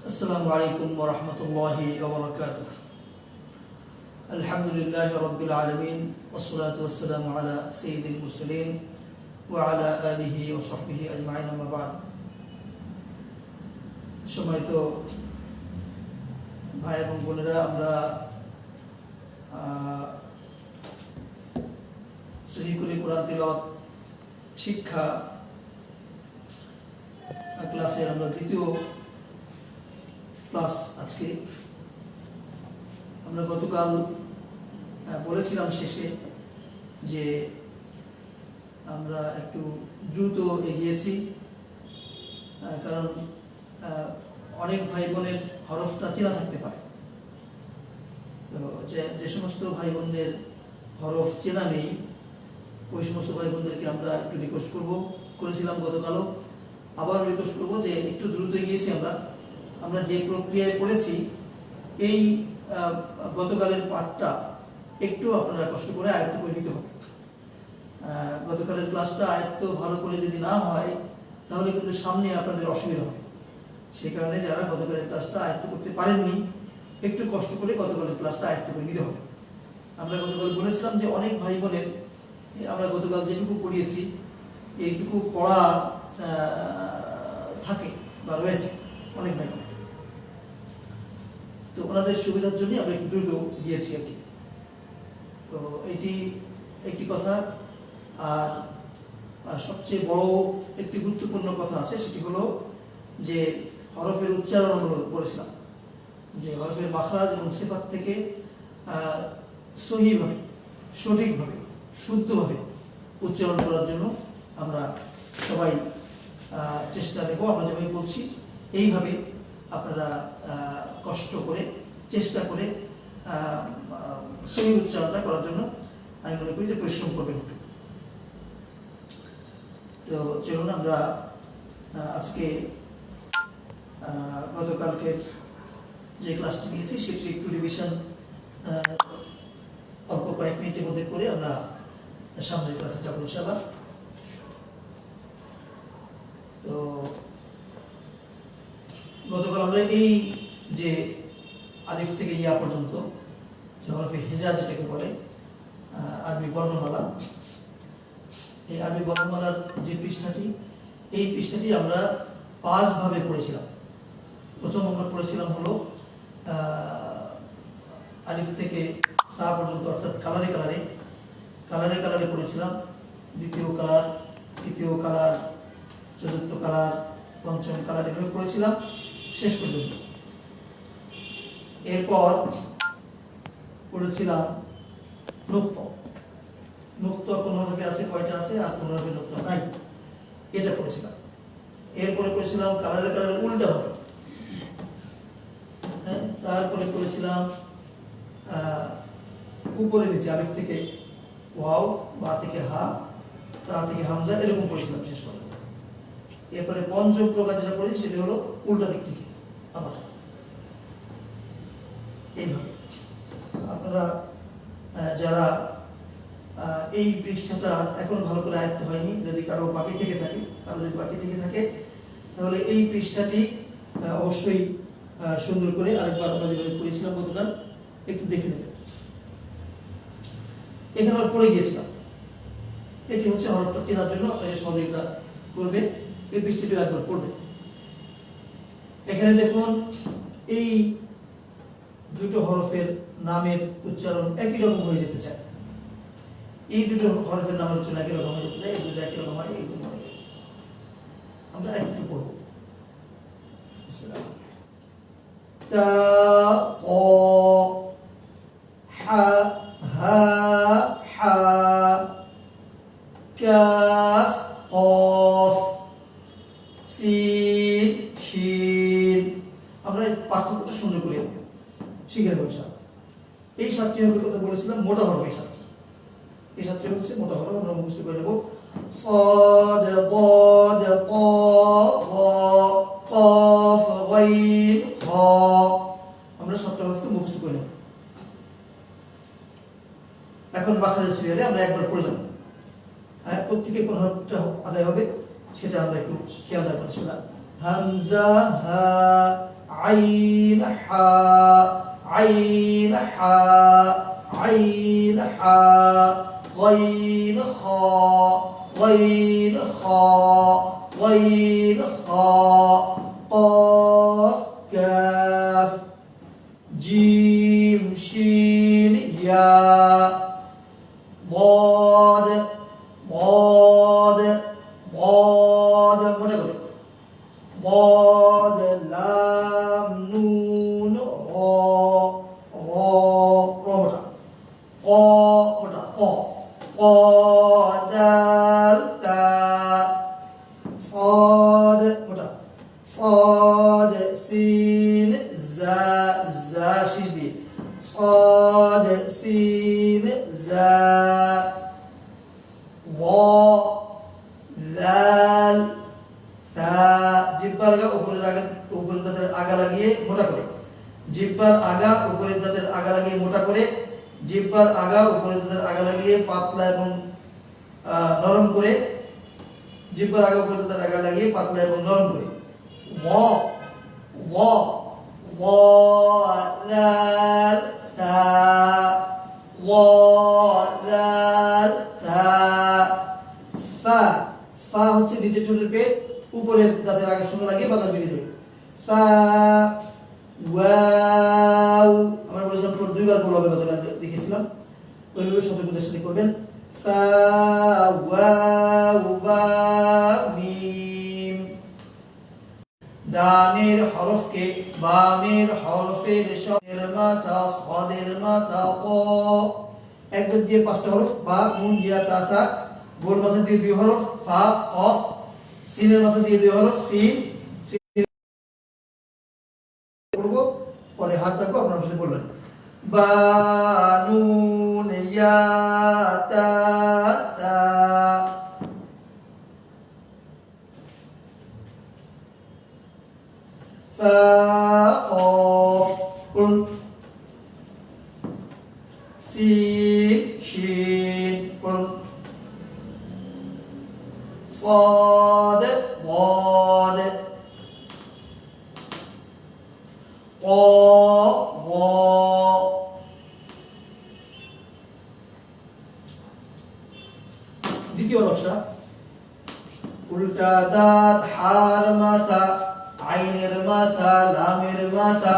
السلام عليكم ورحمة الله وبركاته. الحمد لله رب العالمين والصلاة والسلام على سيد المرسلين وعلى آله وصحبه أجمعين أما بعد. সম্মানিত ভাই এবং বোনেরা, আমরা সহিহ কোরআন তিলাওয়াত শিক্ষা ক্লাসের আমরা দ্বিতীয় ক্লাস আজকে। আমরা গতকাল বলেছিলাম শেষে যে আমরা একটু দ্রুত এগিয়েছি, কারণ অনেক ভাই বোনের হরফটা চেনা থাকতে পারে। তো যে সমস্ত ভাই বোনদের হরফ চেনা নেই, ওই সমস্ত ভাই বোনদেরকে আমরা একটু রিকোয়েস্ট করেছিলাম গতকালও, আবার রিকোয়েস্ট করবো যে একটু দ্রুত এগিয়েছি। আমরা যে প্রক্রিয়ায় পড়েছি, এই গতকালের পাঠটা একটু আপনারা কষ্ট করে আয়ত্ত করে নিতে হবে। গতকালের ক্লাসটা আয়ত্ত ভালো করে যদি না হয়, তাহলে কিন্তু সামনে আপনাদের অসুবিধা হবে। সেই কারণে যারা গতকালের ক্লাসটা আয়ত্ত করতে পারেননি, একটু কষ্ট করে গতকালের ক্লাসটা আয়ত্ত করে নিতে হবে। আমরা গতকাল বলেছিলাম যে অনেক ভাই বোনের আমরা গতকাল যেটুকু পড়িয়েছি, এইটুকু পড়া থাকে বা রয়েছে অনেক ভাই বোনের। তো ওনাদের সুবিধার জন্য আমরা একটু দ্রুত গিয়েছি আর কি। তো এটি একটি কথা। আর সবচেয়ে বড় একটি গুরুত্বপূর্ণ কথা আছে, সেটি হলো যে হরফের উচ্চারণ আমরা বলেছিলাম যে হরফের মাখরাজ এবং সিফাত থেকে সহিভাবে, সঠিকভাবে, শুদ্ধভাবে উচ্চারণ করার জন্য আমরা সবাই চেষ্টা নেব। আমরা যেভাবে বলছি এইভাবে আপনারা কষ্ট করে চেষ্টা করে সহি উচ্চারণটা করার জন্য আমি মনে করি যে পরিশ্রম করবেন একটু। তো চলুন আমরা আজকে গতকালকের যে ক্লাসটি নিয়েছি সেটি একটু রিভিশন অল্প কয়েক মিনিটের মধ্যে করে আমরা সামনের ক্লাসে যাবো ইনশাআল্লাহ। তো গতকাল আমরা এই যে আলিফ থেকে ইয়া পর্যন্ত যে হরফে হেজা যেটাকে বলে আরবি বর্ণমালা, এই আরবি বর্ণমালার যে পৃষ্ঠাটি, এই পৃষ্ঠাটি আমরা 5 ভাবে পড়েছিলাম। প্রথম আমরা পড়েছিলাম হলো আলিফ থেকে সা পর্যন্ত, অর্থাৎ কালারে কালারে পড়েছিলাম। দ্বিতীয় কালার, তৃতীয় কালার, চতুর্থ কালার, পঞ্চম কালার, এভাবে পড়েছিলাম শেষ পর্যন্ত। এরপর পড়েছিলাম নুক্ত কোনভাবে আছে, কয়টা আছে, আর কোনভাবে নুক্ত নাই, এটা পড়েছিলাম। এরপরে পড়েছিলাম কালারে উল্টা হবে। হ্যাঁ, তারপরে পড়েছিলাম উপরে নিচে, আলিফ থেকে ওয়াও, বা থেকে হা, তা থেকে হামজা, এরকম পড়েছিলাম শেষ পর্যন্ত। এরপরে পঞ্চম প্রকার যেটা পড়েছি সেটা হলো উল্টা দিক থেকে আবার এইভাবে। আপনারা যারা এই পৃষ্ঠাটা এখন ভালো করে আয়ত্ত হয়নি, যদি কারো বাকি থেকে থাকে, তাহলে এই পৃষ্ঠাটি অবশ্যই সুন্দর করে আরেকবার আমরা যেভাবে পড়েছিলাম গতকাল একটু দেখে নেবেন। এখানে আমরা পড়ে গিয়েছিলাম, এটি হচ্ছে হরফটা চেনার জন্য আপনাকে সহযোগিতা করবে। এই পৃষ্ঠাটি একবার পড়বে। এখানে দেখুন, এই দুটো হরফের নামের উচ্চারণ একই রকম হয়ে যেতে চায়। এই দুটো হরফের নামের উচ্চারণ একই রকম হয়ে যেতে চায়, এই দুটো একই রকম হয়, এইরকম হয়। আমরা একটু পড়ব। তা, ক, হা, হা, হা, কাফ, কফ, সিন, শিন। আমরা এই পার্থক্যটা সুন্দর করে শিখে নেব ইনশাআল্লাহ। এই 7টি হরফের কথা বলেছিলাম, মোটা হরফ এই 7টি হচ্ছে মোটা হরফ। আমরা মুখস্থ করে নেব। صاد ضاد طاء ظاء قاف غين خاء। আমরা 7টা হরফকে মুখস্থ করে নেব। এখন মাখরাজের সিরিয়ালে আমরা একবার পড়ে যাব। প্রত্যেকে কোন হরফটা আদায় হবে সেটা আমরা একটু খেয়াল রাখবো ইনশাআল্লাহ। হামজা, হা, عين حاء عين حاء عين حاء غين خاء غين خاء غين خاء قاف كاف جيم شين ياء ضاد ضاد ضاد ضاد لام نون را را موٹا دال تاء صاد موٹا صاد سين زا زا شديد صاد سين زا ظا ذال ثاء জিহ্বার আগা উপরের দাঁতের আগা লাগিয়ে মোটা করে জিহ্বার আগা উপরের দাঁতের আগা লাগিয়ে মোটা করে জিহ্বার আগা উপরের দাঁতের আগা লাগিয়ে পাতলা এবং নরম করে জিহ্বার আগা উপরের দাঁতের আগা লাগিয়ে পাতলা এবং নরম করে ওয়া ওয়া ওয়া দাল তা ওয়া দাল তা ফা ফা হচ্ছে নিচের ঠোঁটের পেট উপরের দাঁতের আগে শূন্য লাগিয়ে বাতাস বেরিয়ে যাবে ফা ওয়াও আমরা বলেছিলাম ঠোঁট দুইবার বলবো হবে গতকাল দেখেছিলাম ওইভাবে সতর্কতার সাথে করবেন ফা ওয়াও বা মিম ডানের হরফকে বামের হরফের সাথে মাথা সাদের মাথা ক একদম দিয়ে পাঁচটা হরফ বা নুন ইয়া তা সা গোল মাথা দিয়ে দুই হরফ ফা কফ সিনের মাথা দিয়ে দুই হরফ সিন করব পরে হাত রাখবো আপনারা সাথে বলবেন বা নুন ইয়া তা তা ফা কফ কুন সিন শিন কুন صاد ضاد طا ظا দ্বিতীয় নকশা উল্টা দাঁত হার মাথা আইনের মাথা লামের মাথা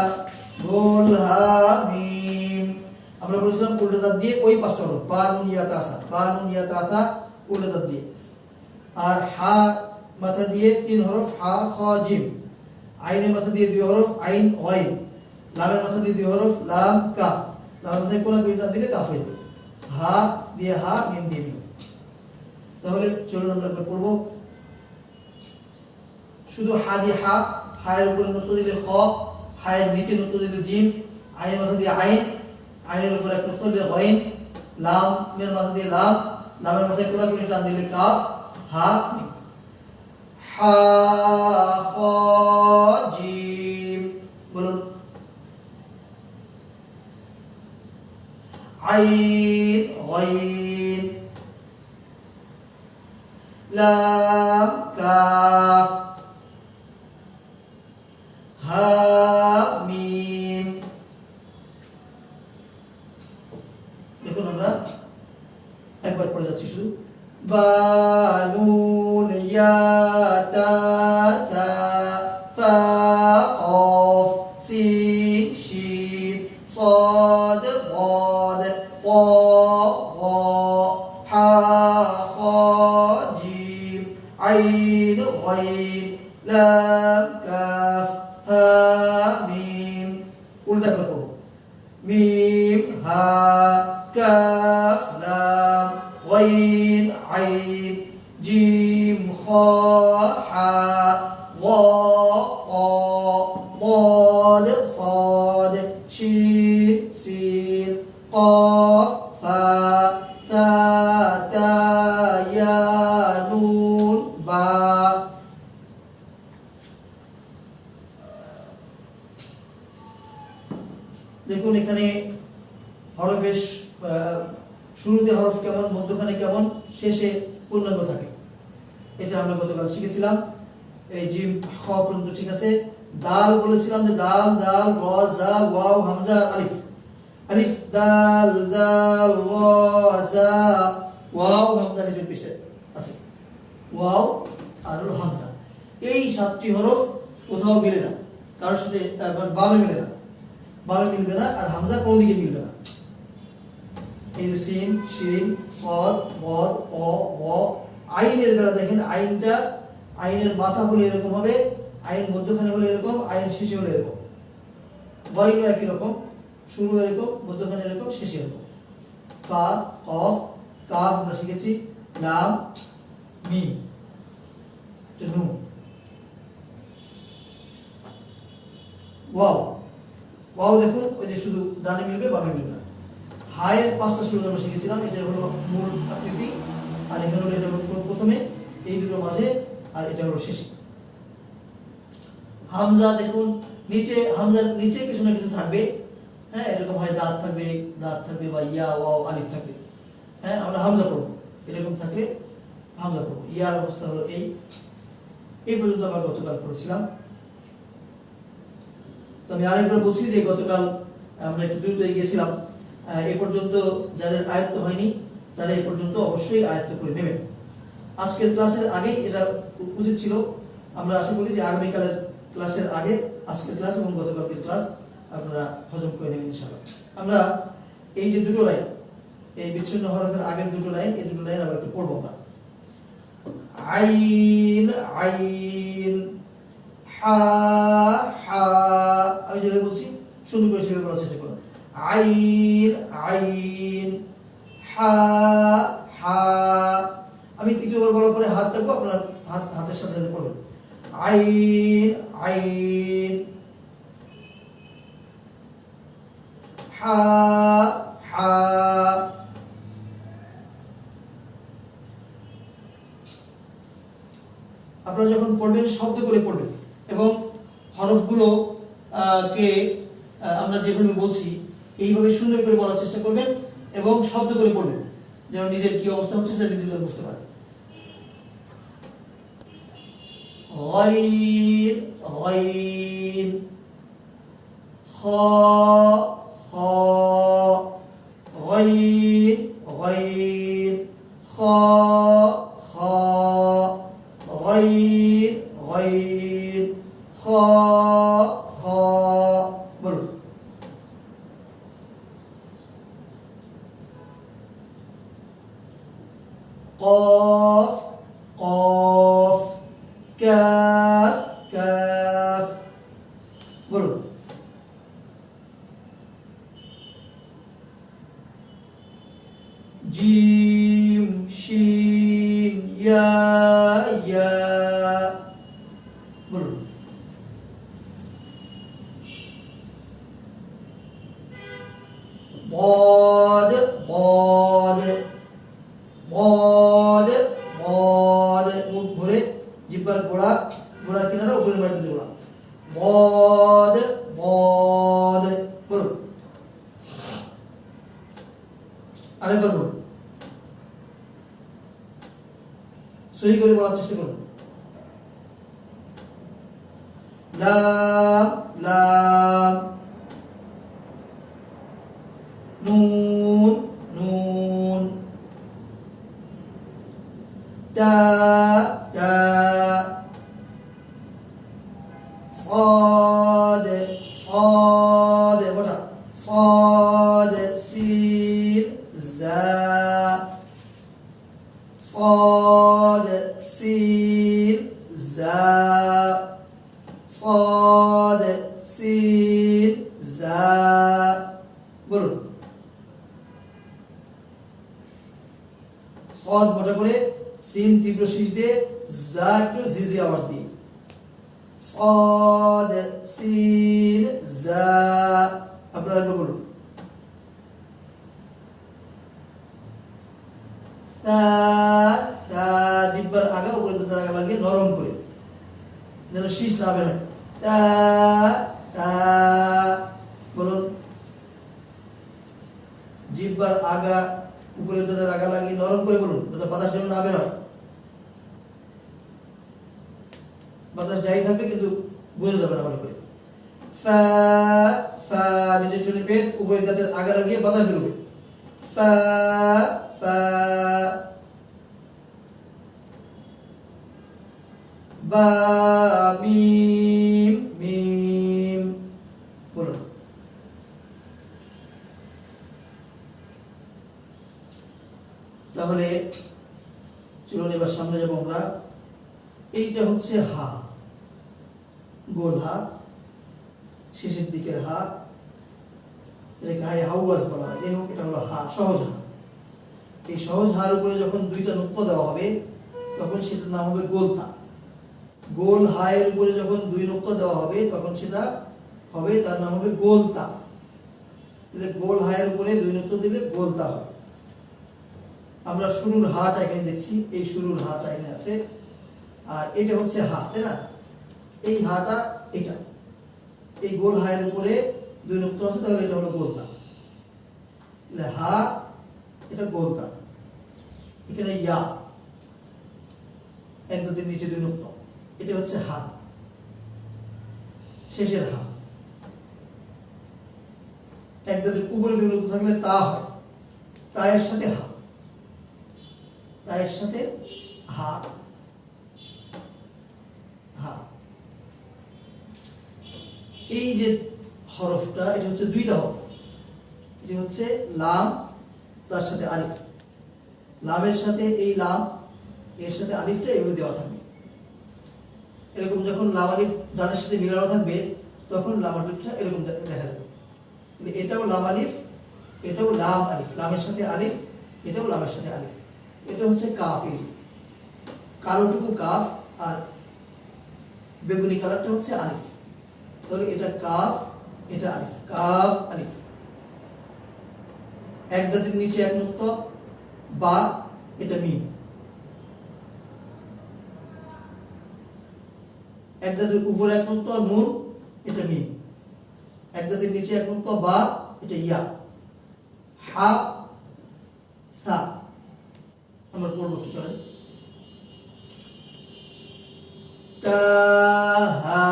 গোল হা মিম আমরা বলেছিলাম উল্টা দাঁত দিয়ে ওই পাঁচটা হরফ বা নুন ইয়া তা সা উল্টা দাঁত দিয়ে আর হা মাথা দিয়ে তিন হরফ হা খ জিম আইনের মাথা দিয়ে দুই হরফ আইন গাইন লামের মাথা দিয়ে দুই হরফ লাম কাফ লামের মাথায় কোন দুইটা দিলে কাফ হয়ে যাবে হা দিয়ে হা মিম দিয়ে দিন তাহলে চলুন আমরা পড়ব শুধু হা দিয়ে হা হায়ের উপরে নুক্তা দিলে খ হায়ের নিচে নুক্তা দিলে জিম আইনের মাথা দিয়ে আইন আইনের উপরে এক নুক্তা দিলে গাইন লামের মাথা দিয়ে লাম লামের মাথায় কোন দুইটা টান দিলে কাফ হা হা খ জিম বলুন আইন গাইন লাম কাফ হা মিম দেখুন আমরা একবার পড়ে যাচ্ছি শুধু বা নুন ইয়া তা সা ফা কফ সিন শিন صاد ضاد طا ظا حا خا جيم عين غين لام كاف ها ميم উল্টা করে পড়ো মিম হা কাফ লাম غين عين جيم خا حا ظا طا ضاد صاد شين سين قاف فا ثا تا يا نون با দেখুন এখানে হরফের শুরুতে হরফ কেমন মধ্যখানে কেমন শেষে পূর্ণাঙ্গ থাকে এটা আমরা গতকাল শিখেছিলাম এই জিম খ পর্যন্ত ঠিক আছে দাল বলেছিলাম যে দাল দাল র জা ওয়াও হামজা আলিফ, আলিফ দাল দাল র জা ওয়াও হামজা নিচের পিছে আছে, ওয়াও আর হলো হামজা। এই 7টি হরফ কোথাও মিলে না, কারোর সাথে বামে মিলে না, বামে মিলবে না, আর হামজা কোনো দিকে মিলবে না। এই যে সিন শিন সদ বদ অ ও, আইনের বেলা দেখেন আইনটা, আইনের মাথা হলে এরকম হবে, আইন মধ্যখানে হলে এরকম, আইন শেষে হলে এরকম। ওয়াইও একই রকম, শুরু এরকম, মধ্যখানে এরকম, শেষে এরকম। ফা কফ কাফ আমরা শিখেছি, লাম মিম নুন, ওয়াও, ওয়াও দেখুন ওই যে শুধু ডানে মিলবে বামে মিলবে না। হায়ের 5টা শুরু আমরা শিখেছিলাম, এটা হলো মূল আকৃতি, আর এখানে হলো এটা হলো প্রথমে, এই দুটো মাঝে, আর এটা হলো শেষে। হামজা দেখুন নিচে, হামজার নিচে কিছু না কিছু থাকবে, হ্যাঁ এরকম হয় দাঁত থাকবে বা ইয়া ওয়াও আলিফ থাকবে, হ্যাঁ আমরা হামজা পড়বো, এরকম থাকলে হামজা পড়বো। ইয়ার অবস্থা হলো এই পর্যন্ত আমরা গতকাল পড়েছিলাম। তো আমি আরেকবার বলছি যে গতকাল আমরা একটু দ্রুত এগিয়েছিলাম, এ পর্যন্ত যাদের আয়ত্ত হয়নি তারা এ পর্যন্ত অবশ্যই আয়ত্ত করে নেবেন। আজকের ক্লাসের আগেই এটা উচিত ছিল, আমরা আশা করি যে আগামীকালের ক্লাসের আগে আজকের ক্লাস এবং গতকালকের ক্লাস আপনারা হজম করে নেবেন ইনশাআল্লাহ। আমরা এই যে দুটো লাইন, এই বিচ্ছিন্ন হরফের আগের দুটো লাইন, এই দুটো লাইন আবার একটু পড়বো আমরা। আইন আইন, হা হা, আমি যেভাবে বলছি সুন্দর করে সেভাবে বলার চেষ্টা করুন। আইন আইন, হা হা, আমি তৃতীয়বার বলার পরে হাত রাখবো, আপনার হাতের সাথে সাথে পড়বেন। আইন আইন, হা হা। আপনারা যখন পড়বেন শব্দ করে পড়বেন, এবং হরফগুলো কে আমরা যেভাবে বলছি এইভাবে সুন্দর করে বলার চেষ্টা করবেন, এবং শব্দ করে পড়বেন, যেন নিজের কি অবস্থা হচ্ছে সেটা নিজেদের বুঝতে পারেন। গাইন গাইন, খ খ, গাইন গাইন, খ খ, গাইন গাইন, খ খ, বলুন। قاف قاف، كاف كاف، বলুন। জিম শিন ইয়া ইয়া, বলুন। ضاد ضاد ضاد ضاد, মুখ ভরে জিহ্বার গোড়ার কিনারা উপরে মাটিতে দেব। ضاد ضاد, বলুন। আরেকবার বলুন, সহি করে বলার চেষ্টা করুন। লাম লাম, নুন নুন, তা তা, صاد صاد মোটা, صاد سين زا، صاد سين زا، صاد سين زا، বলুন। صاد মোটা করে, সিন তীব্র শীষ দিয়ে, জা একটু ঝিঝি আওয়াজ দিয়ে। صاد سين زا, আপনারা একবার বলুন। তা তা, জিহ্বার আগা উপরে দাঁতের আগা লাগিয়ে নরম করে, যেন শীষ না বের হয়। তা তা, বলুন। জিহ্বার আগা উপরে দাঁতের আগা লাগিয়ে নরম করে বলুন, যাতে বাতাস যেন না বের হয়। বাতাস যাই থাকবে কিন্তু বোঝা যাবে না ভালো করে। ফা ফা নিচের চুলের পেট উপরের দাঁতের আগে লাগিয়ে বাতাস বেরোবে। ফা ফা বা মিম মিম বলুন। তাহলে চলুন এবার সামনে যাবো আমরা। এইটা হচ্ছে হা, গোল হা, শেষের দিকের হা, এটাকে হাই হাউয়াজ বলা হয়। যাই হোক, এটা হলো হা, সহজ হা। এই সহজ হার উপরে যখন দুইটা নুক্তা দেওয়া হবে তখন সেটার নাম হবে গোলতা। গোল হায়ের উপরে যখন দুই নুক্তা দেওয়া হবে তখন সেটা হবে, তার নাম হবে গোলতা। তাহলে গোল হায়ের উপরে দুই নুক্তা দিলে গোলতা হবে। আমরা শুরুর হাটা এখানে দেখছি, এই শুরুর হাটা এখানে আছে, আর এটা হচ্ছে হা, তাই না? এই হাটা এটা, এই গোল হায়ের উপরে দুই নুক্তা আছে, তাহলে এটা হলো গোলতা। তাহলে হা, এটা গোলতা। এখানে ইয়া, এক দাঁতের নিচে দুই নুক্তা, এটা হচ্ছে হা, শেষের হা। এক দাঁতের উপরে দুই নুক্তা থাকলে তা হয়, তায়ের সাথে হা, তায়ের সাথে হা, হা। এই যে হরফটা, এটা হচ্ছে দুইটা হরফ। এটা হচ্ছে লাম, তার সাথে আলিফ। লামের সাথে এই লাম, এর সাথে আলিফটা এভাবে দেওয়া থাকবে। এরকম যখন লাম আলিফ ডানের সাথে মিলানো থাকবে তখন লাম আলিফটা এরকম দেখা যাবে। এটাও লাম আলিফ, এটাও লাম আলিফ, লামের সাথে আলিফ, এটাও লামের সাথে আলিফ। এটা হচ্ছে কাফ, এই কালোটুকু কাফ, আর বেগুনি কালারটা হচ্ছে আলিফ। তাহলে এটা কাফ, এটা আলিফ, কাফ আলিফ। এক দাঁতের নিচে এক নুক্তা, বা, এটা মিম। এক দাঁতের উপরে এক নুক্তা, নুন, এটা মিম। এক দাঁতের নিচে এক নুক্তা, বা, এটা ইয়া। হা, সা। আমরা পড়বো, একটু চলেন। তা হা,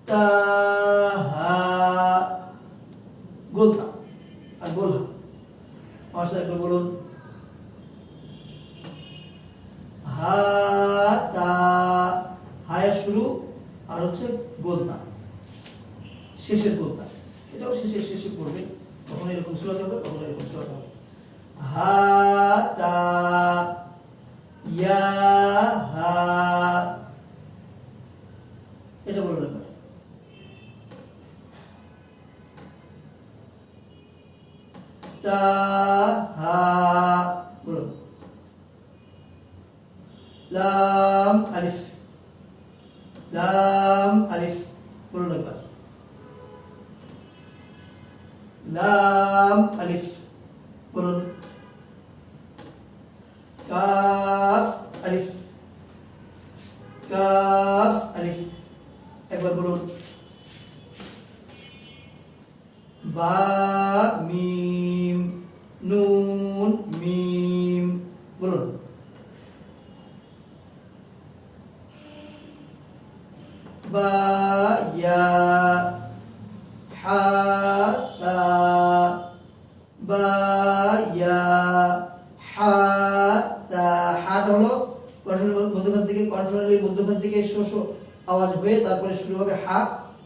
তা হা, গোলতা আর গোলহা। আমার সাথে একবার বলুন। হা তা, হায়ের শুরু আর হচ্ছে গোলতা, শেষের গোলতা। এটাও শেষে শেষে পড়বে, কখনো এরকম সুরাতে হবে, কখনো এরকম সুরাতে হবে। হা তা ইয়া হা, এটা বলুন একবার। তা হা বলুন। লাম আলিফ, লাম আলিফ বলুন একবার। লাম আলিফ বলুন। কাফ আলিফ, কাফ আলিফ একবার বলুন। বা মিম, নুন মিম বলুন। বা ইয়া, হা তা, বা ইয়া, হা তা। হাটা হলো মধ্যখান থেকে, কন্ট্রোলের মধ্যখান থেকে শো শো আওয়াজ হয়ে তারপরে শুরু হবে হা,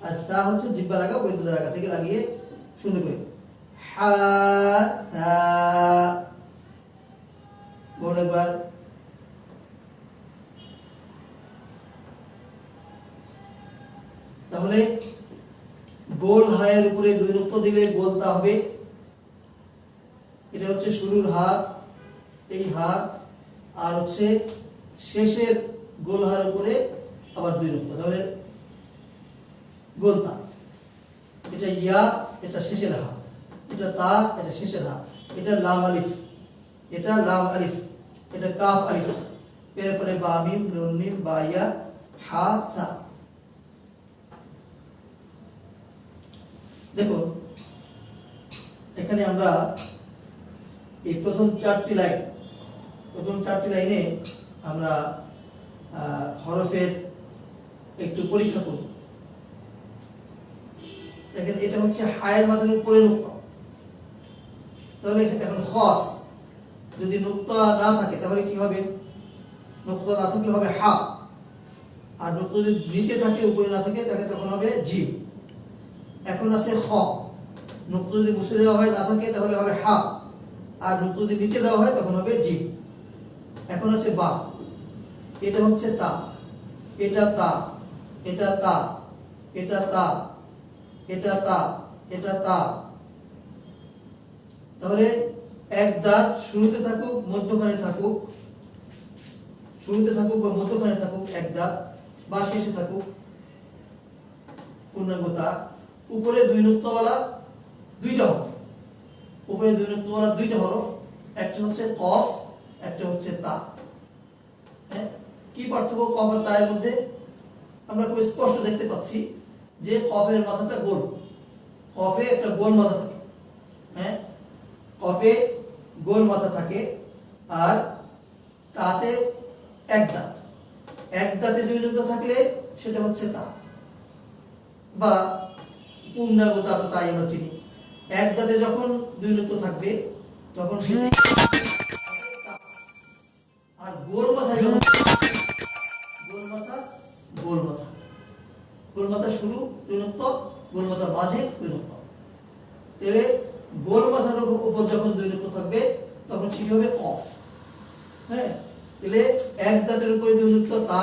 আর তা হচ্ছে জিহ্বা লাগা, বৈদ্যুতের আগা থেকে লাগিয়ে সুন্দর করে হা তা বলুন একবার। তাহলে গোল হায়ের উপরে দুই নুক্তা দিলে গোলতা হবে। এটা হচ্ছে শুরুর হা, এই হা, আর হচ্ছে শেষের গোল হার উপরে আবার দুই নুক্তা, তাহলে গোলতা। এটা ইয়া, এটা শেষের হা, এটা তা, এটা শেষের হা, এটা লাম আলিফ, এটা লাম আলিফ, এটা কাফ আলিফ, এরপরে বা মিম, নুন মিম, বা ইয়া, হা সা। দেখুন এখানে আমরা এই প্রথম চারটি লাইনে আমরা হরফের পরীক্ষা করব। দেখেন এটা হচ্ছে হায়ের মাথার উপরে নুক্তা, তাহলে এখন খ আছে, যদি নুক্তা না থাকে তাহলে কি হবে? নুক্তা না থাকলে হবে হা, আর নুক্তা যদি নিচে থাকে উপরে না থাকে তাহলে তখন হবে জিম। এখন আছে খ, নুক্তা যদি মুছে দেওয়া হয় না থাকে তাহলে হবে হা, আর নুক্তা যদি নিচে দেওয়া হয় তখন হবে জিম। এখন আছে বা, এটা হচ্ছে তা, এটা তা, এটা তা, এটা তা, এটা তা, এটা তা। তাহলে এক দাঁত শুরুতে থাকুক মধ্যখানে থাকুক, শুরুতে থাকুক বা মধ্যখানে থাকুক এক দাঁত, বা শেষে থাকুক পূর্ণাঙ্গ তা। উপরে দুই নুক্তাওয়ালা দুইটা হরফ, উপরে দুই নুক্তাওয়ালা দুইটা হরফ, একটা হচ্ছে কফ, একটা হচ্ছে তা। হ্যাঁ, কি পার্থক্য কফ আর তা এর মধ্যে? আমরা খুব স্পষ্ট দেখতে পাচ্ছি যে কফের মাথাটা গোল, কফে একটা গোল মাথা থাকে। হ্যাঁ, কফে গোল মাথা থাকে, আর তাতে এক দাঁত, এক দাঁতে দুই নুক্তা থাকলে সেটা হচ্ছে তা, বা পূর্ণাঙ্গ তা তো তাই আমরা চিনি। এক দাঁতে যখন দুই নুক্তা থাকবে তখন সেটা, আর গোল মাথায় যখন গোল মাথা, গোল মাথা, গোল মাথা শুরু দুই নুক্তা, গোল মাথা মাঝে দুই নুক্তা, তাহলে গোল মাথার উপর যখন দুই নুক্তা থাকবে তখন সেটি হবে কফ। হ্যাঁ, তাহলে এক দাঁতের উপরে দুই নুক্তা তা,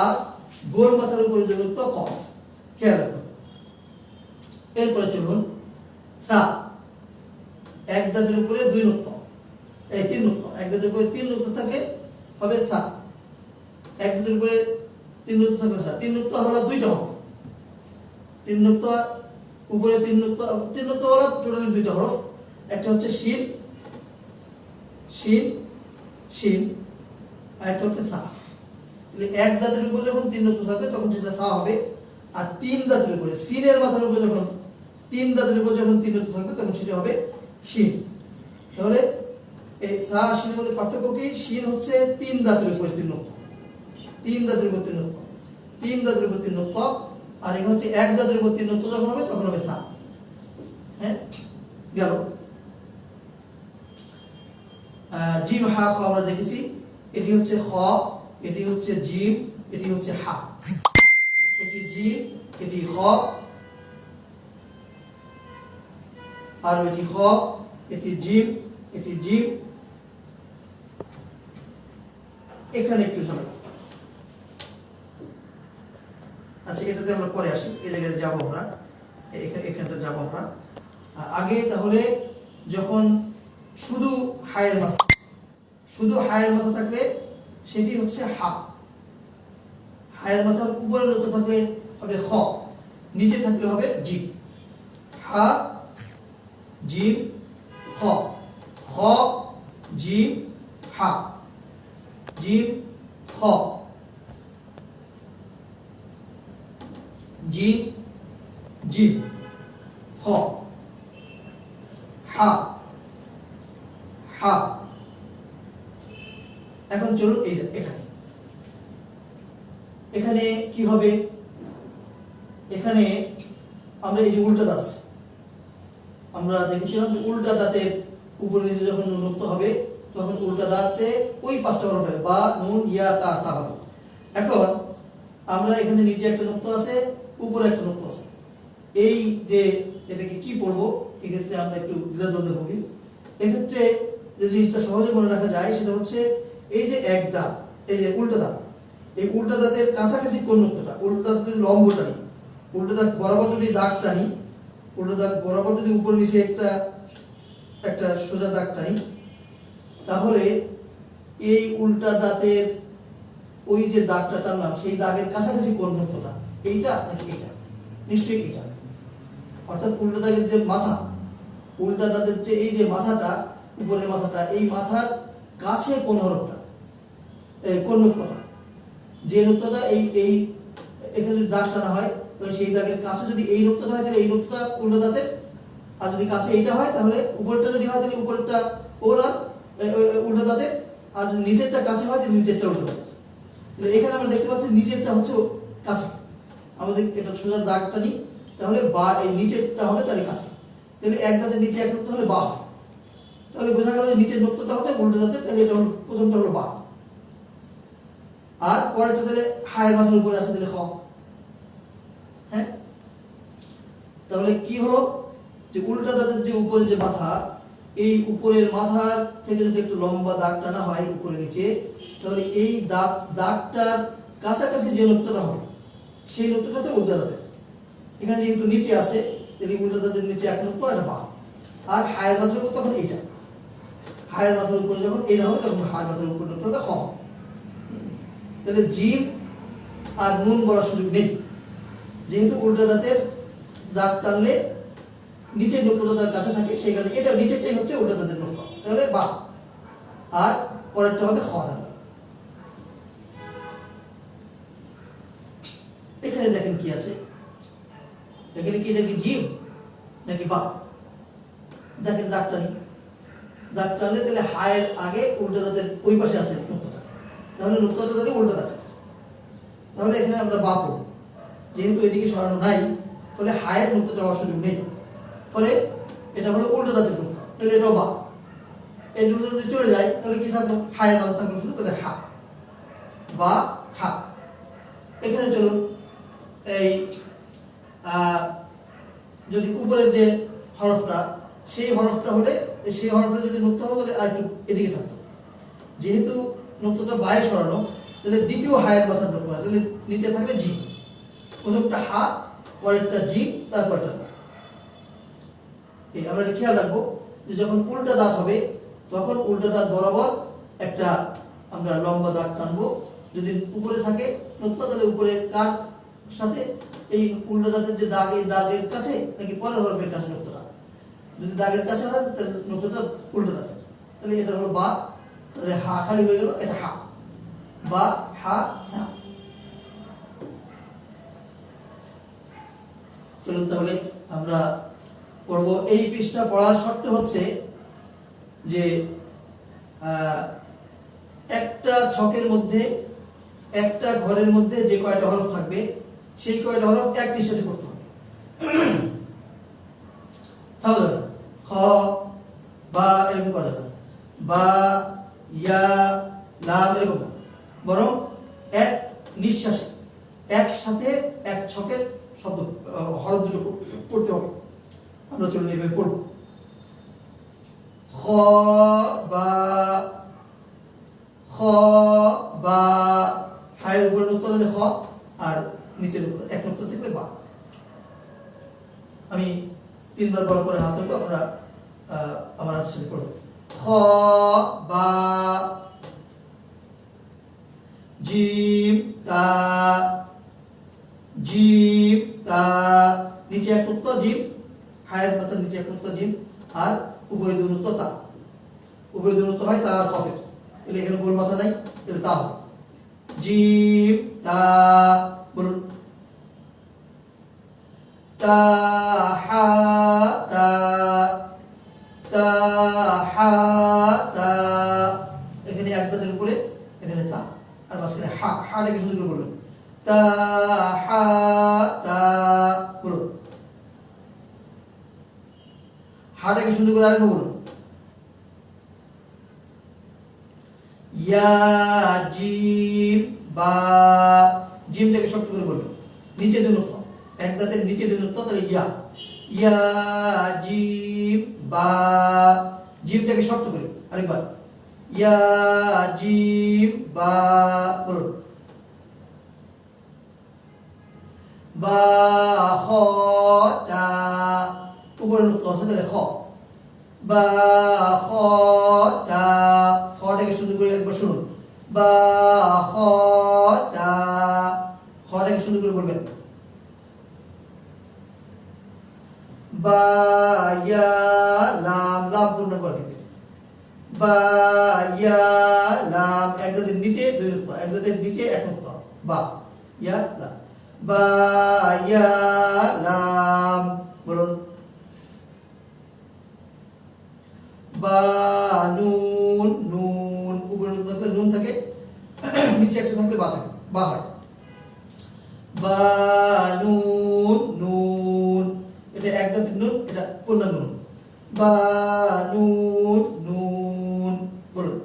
গোল মাথার উপরে দুই নুক্তা কফ, খেয়াল রাখো। এরপরে চলুন সা, এক দাঁতের উপরে দুই নুক্তা, এই তিন নুক্তা, এক দাঁতের উপরে তিন নুক্তা থাকলে হবে সা, এক দাঁতের উপরে তিন নুক্তা থাকবে সা। তিন নুক্তা হলো দুইটা হরফ, তিন নুক্তা উপরে তিন নুক্তা হলো টোটালি দুইটা হরফ, একটা হচ্ছে শিন, শিন, শিন, আর একটা হচ্ছে সা। তাহলে এক দাঁতের উপরে যখন তিন নুক্তা থাকবে তখন সেটা সা হবে, আর তিন দাঁতের উপরে সিনের মাথার উপরে যখন তিন দাঁতের উপরে যখন তিন নুক্তা থাকবে তখন সেটা হবে শিন। তাহলে এই সা শিনের মধ্যে পার্থক্য কি? শিন হচ্ছে তিন দাঁতের উপরে তিন নুক্তা, তিন দাঁতের উপর তিন নুক্তা, তিন দাঁতের উপর তিন নুক্তা, আর এখানে হচ্ছে এক দাঁতের উপর তিন নুক্তা যখন হবে তখন হবে সা। হ্যাঁ, গেল। জিম হা খ আমরা দেখেছি, এটি হচ্ছে খ, এটি হচ্ছে জিম, এটি হচ্ছে হা। এটি জিম, এটি খ, আর এটি খ, এটি জিম, এটি জিম। এখানে একটু ঝামেলা। আচ্ছা, এটাতে আমরা পরে আসি, এই জায়গায় যাবো আমরা, এখানটা যাবো আমরা আগে। তাহলে যখন শুধু হায়ের মাথা, শুধু হায়ের মাথা থাকলে সেটি হচ্ছে হা, হায়ের মাথার উপরে নুক্তা থাকলে হবে খ, নিচে থাকলে হবে জিম। হা, জিম, খ, খ, জিম, হা, জিম, খ, জিম, জিম, খ, হা, হা। এখন চলুন এই এখানে, এখানে কি হবে? এখানে আমরা এই যে উল্টা দাঁত, আমরা দেখেছিলাম যে উল্টা দাঁতের উপরে নিচে যখন নুক্তা হবে তখন উল্টা দাঁতে ওই পাঁচটা হরফ হবে, বা, নুন, ইয়া, তা, সা হবে। এখন আমরা এখানে নিচে একটা নুক্তা আছে, উপরে একটা নুক্তা আছে, এই যে এটাকে কি পড়বো, এক্ষেত্রে আমরা একটু দ্বিধাদ্বন্দ্বে ভুগি। এক্ষেত্রে যে জিনিসটা সহজে মনে রাখা যায় সেটা হচ্ছে এই যে এক দাঁত, এই যে উল্টা দাঁত, এই উল্টা দাঁতের কাছাকাছি কোন নুক্তাটা? উল্টা দাঁত যদি লম্ব টানি, উল্টা দাঁত বরাবর যদি দাগ টানি, উল্টা দাঁত বরাবর যদি উপর নিচে একটা একটা সোজা দাগ টানি, তাহলে এই উল্টা দাঁতের ওই যে দাগটা টানলাম সেই দাগের কাছাকাছি কোন নুক্তাটা? এইটা নাকি এইটা? নিশ্চয়ই এটা। অর্থাৎ উল্টা দাগের যে মাথা, উল্টা দাঁতের যে এই যে মাথাটা, উপরের মাথাটা, এই মাথার কাছে কোন হরফটা, কোন নুক্তাটা? যে নুক্তাটা এই এই এখানে যদি দাগ টানা হয় তাহলে সেই দাগের কাছে যদি এই নুক্তাটা হয় তাহলে এই নুক্তাটা উল্টা দাঁতের, আর যদি কাছে এইটা হয় তাহলে উপরটা যদি হয় তাহলে উপরেরটা ওর আর উল্টা দাঁতের, আর যদি নিচেরটা কাছে হয় তাহলে নিচেরটা উল্টা দাঁতের। এখানে আমরা দেখতে পাচ্ছি নিচেরটা হচ্ছে কাছে, আমাদের এটা সোজা দাগটা নিই, তাহলে বা এই নিচেরটা হবে তার কাছে, তাহলে এক দাঁতের নিচে এক নুক্তা হলে বা হয়, তাহলে বোঝা গেল যে নিচের নুক্তাটা হবে উল্টো দাঁতের, তাহলে এটা হলো প্রথমটা হলো বা। আর পরেরটা তাহলে হায়ের মাথার উপরে আছে, তাহলে খ। হ্যাঁ, তাহলে কি হলো যে উল্টা দাঁতের যে উপরে যে মাথা, এই উপরের মাথার থেকে যদি একটু লম্বা দাগ টানা হয় উপরে নিচে, তাহলে এই দাগটার কাছাকাছি যে নুক্তাটা হবে সেই নুক্তাটা হচ্ছে উল্টা দাঁতের। এখানে যেহেতু নিচে আছে, তাহলে উল্টা দাঁতের নিচে এক নুক্তা এটা বা। আর হায়ের মাথার উপর তখন এইটা, হায়ের মাথার উপরে যখন এইটা হবে তখন হায়ের মাথার উপর নুক্তাটা খ। তাহলে জিম আর নুন বলার সুযোগ নেই, যেহেতু উল্টা দাঁতের দাগ টানলে নিচের নুক্তাটা তার কাছে থাকে, সেই কারণে এটা নিচেরটাই হচ্ছে উল্টা দাঁতের নুক্তা, তাহলে বা। আর পরেরটা হবে খ। এখানে দেখেন কি আছে, এখানে কি, এটা কি জিম নাকি বা? দেখেন দাগ টানি, দাগ টানলে তাহলে হায়ের আগে উল্টা দাঁতের ওই পাশে আছে নুক্তাটা, তাহলে নুক্তাটা তাহলে উল্টা দাঁত, তাহলে এখানে আমরা বা পড়ব। যেহেতু এদিকে সরানো নাই, ফলে হায়ের নুক্তাটা হওয়ার সুযোগ নেই, ফলে এটা হলো উল্টা দাঁতের নুক্তা, তাহলে এটাও বা। এই নুক্তা যদি চলে যায় তাহলে কি থাকলো, হায়ের মাথা থাকলো শুধু, তাহলে হা, বা হা। এখানে চলুন এই যদি উপরের যে হরফটা, সেই হরফটা হলে সেই হরফটা যদি নুক্তা হতো তাহলে আর একটু এদিকে থাকতো, যেহেতু নুক্তাটা বায়ে সরানো, তাহলে দ্বিতীয় হায়ের মাথার নুক্তা, তাহলে নিচে থাকলে জি, প্রথমটা হা, পরেরটা জি, তারপরটা। আমরা খেয়াল রাখবো যে যখন উল্টা দাঁত হবে তখন উল্টা দাঁত বরাবর একটা আমরা লম্বা দাগ টানবো। যদি উপরে থাকে নুক্তা, তাহলে উপরে কার সাথে, এই উল্টা দাঁতের যে দাগ, এই দাগের কাছে নাকি পরের হরফের কাছে নুক্তাটা? যদি দাগের কাছে হয় তাহলে নুক্তাটা উল্টা দাঁত, তাহলে এটা হলো বা, তাহলে হা খালি হয়ে গেল, এটা হা, বা হা হা। চলুন তাহলে আমরা পড়বো। এই পৃষ্ঠা পড়ার শর্ত হচ্ছে যে একটা ছকের মধ্যে, একটা ঘরের মধ্যে যে কয়টা হরফ থাকবে সেই কয়টা হরফ এক নিঃশ্বাসে পড়তে হবে। তাহলে খ, বা এরকম করা যাবে, বা, ইয়া, লাম এরকম, বরং এক নিঃশ্বাসে একসাথে এক ছকের শব্দ হরফ দুটো পড়তে হবে। আমরা চলুন এইভাবে পড়ব। খ, বা, খ, বা, হায়ের উপরে নুক্তা দিলে খ, আর নিচের এক নুক্তা থাকলে বা। আমি তিনবার বলার পরে হাত ধরবো, আপনারা আমার হাতের সাথে পড়বেন। খ, বা, জিম, তা, জিম, তা, নিচে এক নুক্তা জিম, হায়ের মাথার নিচে এক নুক্তা জিম, আর উপরে দুই নুক্তা তা। উপরে দুই নুক্তা হয় তা আর খফের, তাহলে এখানে গোল মাথা নাই, তাহলে তা হবে জিম, তা। বলুন, তা, হা, তা, তা, হা, তা। এখানে এক দাঁতের উপরে, এখানে তা, আর মাঝখানে হা, হাটাকে সুন্দর করে বলবেন, তা, হা, তা। বলুন, হাটাকে সুন্দর করে আরেকবার বলুন, ইয়া, জিম, বা। জিমটাকে শক্ত করে বলবেন, নিচে দুই নুক্তা, এক দাঁতের নিচে দুই নুক্তা, তাহলে ইয়া, ইয়া, জিম, বা। জিমটাকে শক্ত করে আরেকবার, ইয়া, জিম, বা। বলুন, বা, খ, তা। উপরে নুক্তা আছে, তাহলে খ, বা, খ, তা। খটাকে সুন্দর করে একবার শুনুন, বা, খ, তা। খটাকে সুন্দর করে বলবেন, বা, ইয়া, লাম, লাম পূর্ণ করবে, বা, ইয়া, লাম, এক দাঁতের নিচে দুই নুক্তা, এক দাঁতের নিচে এক নুক্তা, বা, ইয়া, লাম, বা, ইয়া, লাম। বলুন, বা, নুন, নুন, উপরে নুন থাকলে নুন থাকে, নিচে একটা থাকলে বা থাকে, বা হয়, বা, পূর্ণাঙ্গ নুন। বানুন নুন বলুন।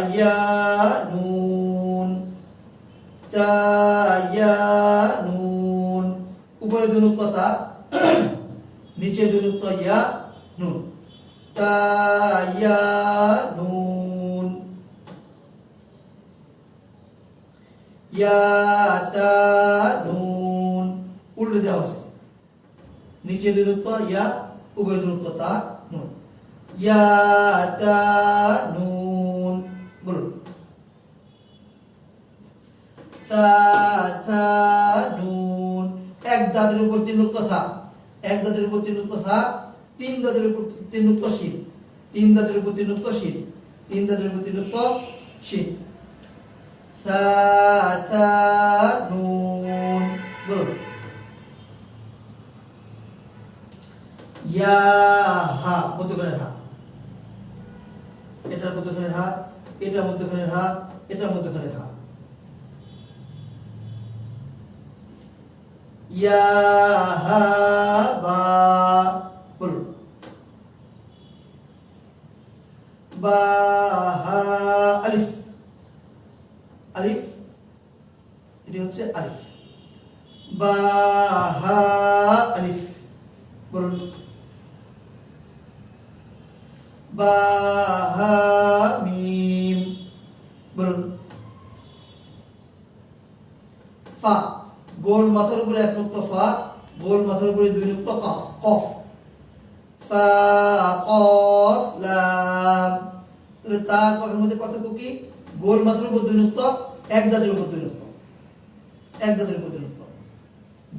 তায়ানুন তায়ানুন। উপরে দুনুক্ত তা, নিচে দুনুক্ত ইয়া নুন। তায়ানুন ইয়াতানুন। উল্টে দেওয়া আছে, নিচে দুনুক্ত ইয়া, উপরে দুনুক্ত তা নুন। ইয়াতানুন বলুন। তাতানুন। এক দাঁতের উপর তিন নুক্ত সা, এক দাঁতের উপর তিন নুক্ত সা, তিন দাঁতের উপর তিন নুক্ত শিন, তিন দাঁতের উপর তিন নুক্ত শিন, তিন দাঁতের উপর তিন নুক্ত শিন। তাতানুন বলুন। ইয়া হা, মধ্যখানের হা, এটার মধ্যখানের হা, এটা মধ্যখানের হা, এটা মধ্যখানের হা। ইয়া হা বা বলুন। বা হা আলিফ, আলিফ এটি হচ্ছে আলিফ। বা হা আলিফ বলুন। বা হা মিম বলুন। ফা, গোল মাথার উপরে এক নুক্ত ফা, গোল মাথার উপরে দুই নুক্ত কফ, কফ। ফা কফ লাম। তাহলে তা কফের মধ্যে পার্থক্য কি? গোল মাথার উপর দুই নুক্ত, এক দাঁতের উপর দুই নুক্ত, এক দাঁতের উপর দুই নুক্ত।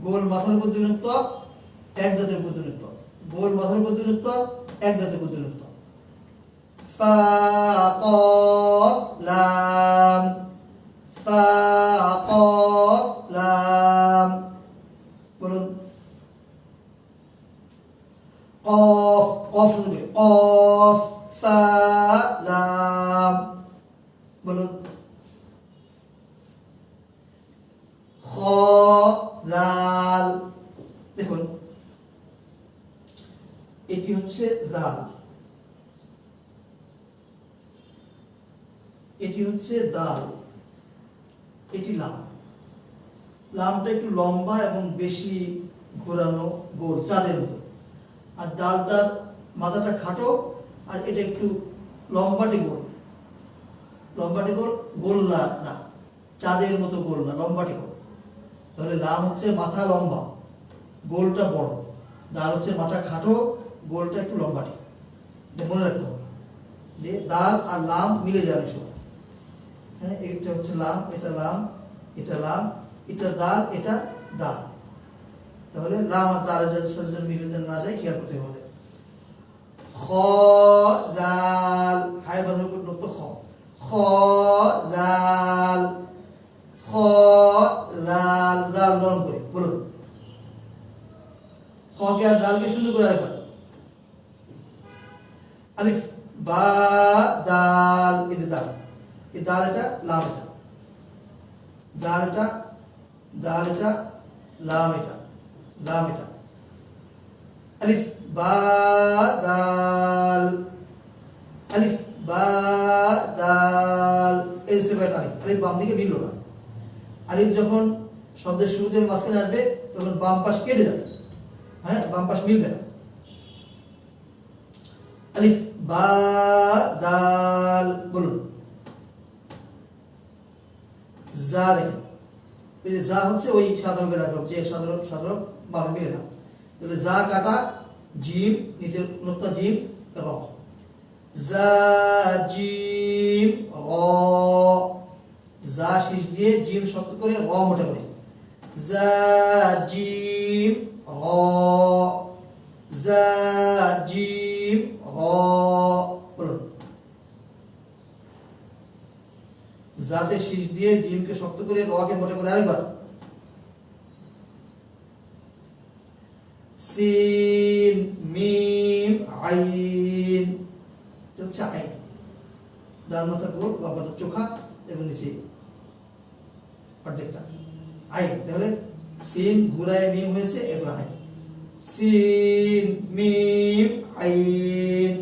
গোল মাথার উপর দুই নুক্ত, এক দাঁতের উপর দুই নুক্ত। গোল মাথার উপর দুই নুক্ত, এক দাঁতের উপর দুই নুক্ত। ফা কফ লাম, ফা কফ লাম বলুন। কফ, কফ শুনবে, কফ ফা লাম বলুন। খ লাল। দেখুন এটি হচ্ছে লাল, এটি হচ্ছে দাল, এটি লাম। লামটা একটু লম্বা এবং বেশি ঘোরানো, গোল, চাঁদের মতো। আর ডালটার মাথাটা খাটো, আর এটা একটু লম্বাটে গোল, লম্বাটে গোল, গোল না, না চাঁদের মতো গোল না, লম্বাটে গোল। তাহলে লাম হচ্ছে মাথা লম্বা, গোলটা বড়। দাল হচ্ছে মাথা খাটো, গোলটা একটু লম্বাটে। মনে রাখতে হবে যে দাল আর লাম মিলে যাবে সময়। হ্যাঁ, এটা হচ্ছে লাম, এটা লাম, এটা লাম, এটা দাল, এটা দাল। তাহলে লাম আর দালের সাথে মিলে না যায় খেয়াল করতে হবে। খ দাল, হাই বাজার উপর নুক্ত খ, খ দাল, খ দাল, দাল নরম করে বলুন। খ কে আর দালকে সুন্দর করে আরেকবার। আলিফ বা দাল, এই যে দাল, এই দাল এটা, লাম এটা, দাল এটা, দাল এটা, লাম এটা, লাম এটা। আলিফ বা দাল, আলিফ বা দাল, এই সেপারেট আলিফ। আলিফ বাম দিকে মিলল না। আলিফ যখন শব্দের শুরুতে মাঝখানে আসবে তখন বাম পাশ কেটে যাবে, হ্যাঁ, বাম পাশ মিলবে না। আলিফ বা দাল বলুন। যা দেখেন, এই যে যা হচ্ছে ওই সাধারণ রাখব, যে সাধারণ সাধারণ বামে মিলে না। তাহলে যা কাটা, জিম নিচের নুক্তা, জিম র, যা জিম র। যা শেষ দিয়ে জিম শব্দ করে র মোটা করে, যা জিম র, যা জিম র বলুন। যাতে শীষ দিয়ে জিমকে শক্ত করে রকে মোটা করে আরেকবার। সিন মিম আইন, এটা হচ্ছে আইন। ডান মাথা গোল, বাম মাথা চোখা এবং নিচে অর্ধেকটা আইন। তাহলে সিন ঘুরায় মিম হয়েছে, এবার আইন, সিন মিম আইন,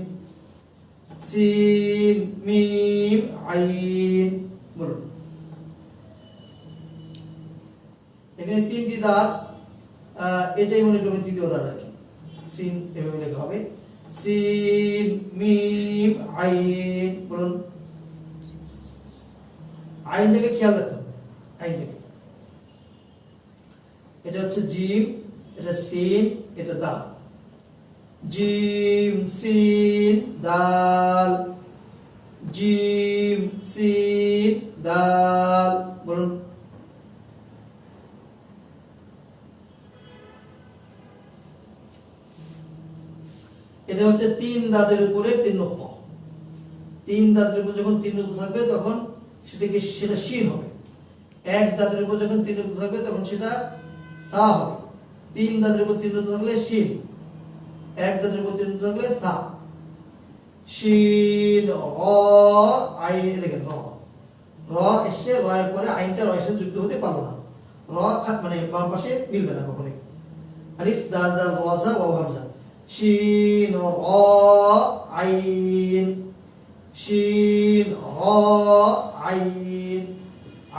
সিন মিম আইন। বলুন, এখানে তিনটি দাঁত, এটাই মনে করবেন তৃতীয় দাঁত আর কি। সিন এভাবে লেখা হবে, সিন মিম আইন। বলুন, আইনটাকে খেয়াল রাখতে হবে, আইনটাকে। এটা হচ্ছে জিম, এটা সিন, এটা দাল। জিম সিন দাল, জিম সিন দাল। বলুন, এটা হচ্ছে তিন দাঁতের উপরে তিন নুক্তা। তিন দাঁতের উপর যখন তিন নুক্তা থাকবে তখন সেটা শিন হবে। এক দাঁতের উপর যখন তিন নুক্তা থাকবে তখন সেটা সা হবে। তিন দাঁতের উপর তিন নুক্তা থাকলে শিন, এক দাঁতের উপর তিন নুক্তা থাকলে সা। শিন র আইন, দেখেন র, র এসে র এর পরে আইনটা র এর সাথে যুক্ত হতে পারলো না। র মানে বাম পাশে মিলবে না কখনোই। আলিফ দাল দাল র জা ওয়াও হামজা। শিন র আইন, শিন র আইন।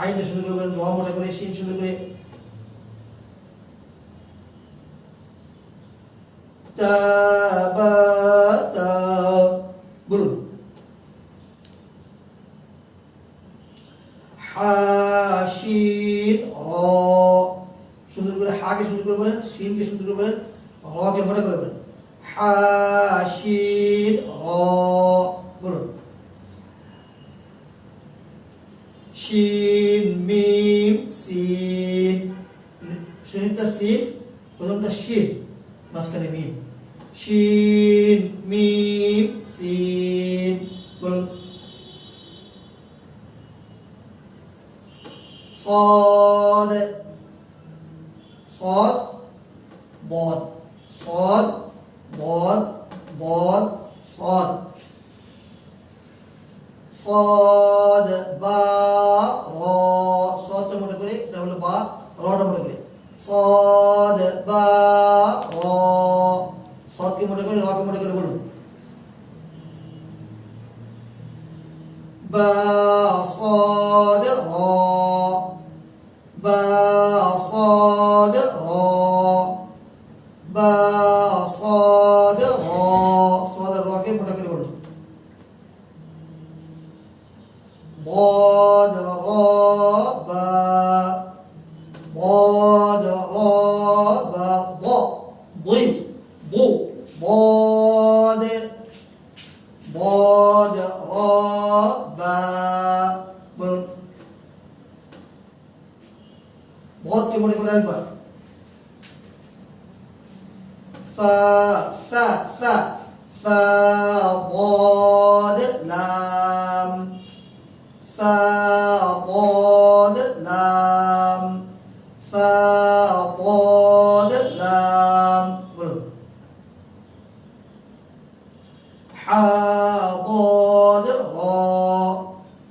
আইনটা শুরু করবেন র মোটা করে, শিন শুরু করে। তাবাতা। বলুন, হাশিন র, সুন্দর করে হাকে সুন্দর করে বলেন, শিনকে সুন্দর করে বলেন, রকে মোটা করে বলেন। হাশিন র। বলুন, শিন মিম সিন, শেষেরটা সিন, প্রথমটা শিন, মাঝখানে মিম। শিন মিম সিন। বলুন, صاد صاد ضاد صاد ضاد ضاد صاد صاد با را। صادটা মোটা করে, এটা হলো বা, রাটা মোটা করে। صاد با را, صادকে মোটা করে, রাকে মোটা করে। বলুন, با صاد را, با صاد را, با صاد را। صاد আর রাকে মোটা করে বলুন। ضاد را با, ضاد را با, ض ضي ضو ضاد, ضاد را با। বলুন, ضادকে মোটা করে একবার। ফা ফা ফা, ফা ضاد লাম, ফা ضاد লাম, ফা ضاد লাম। বলুন, হা ضاد রা,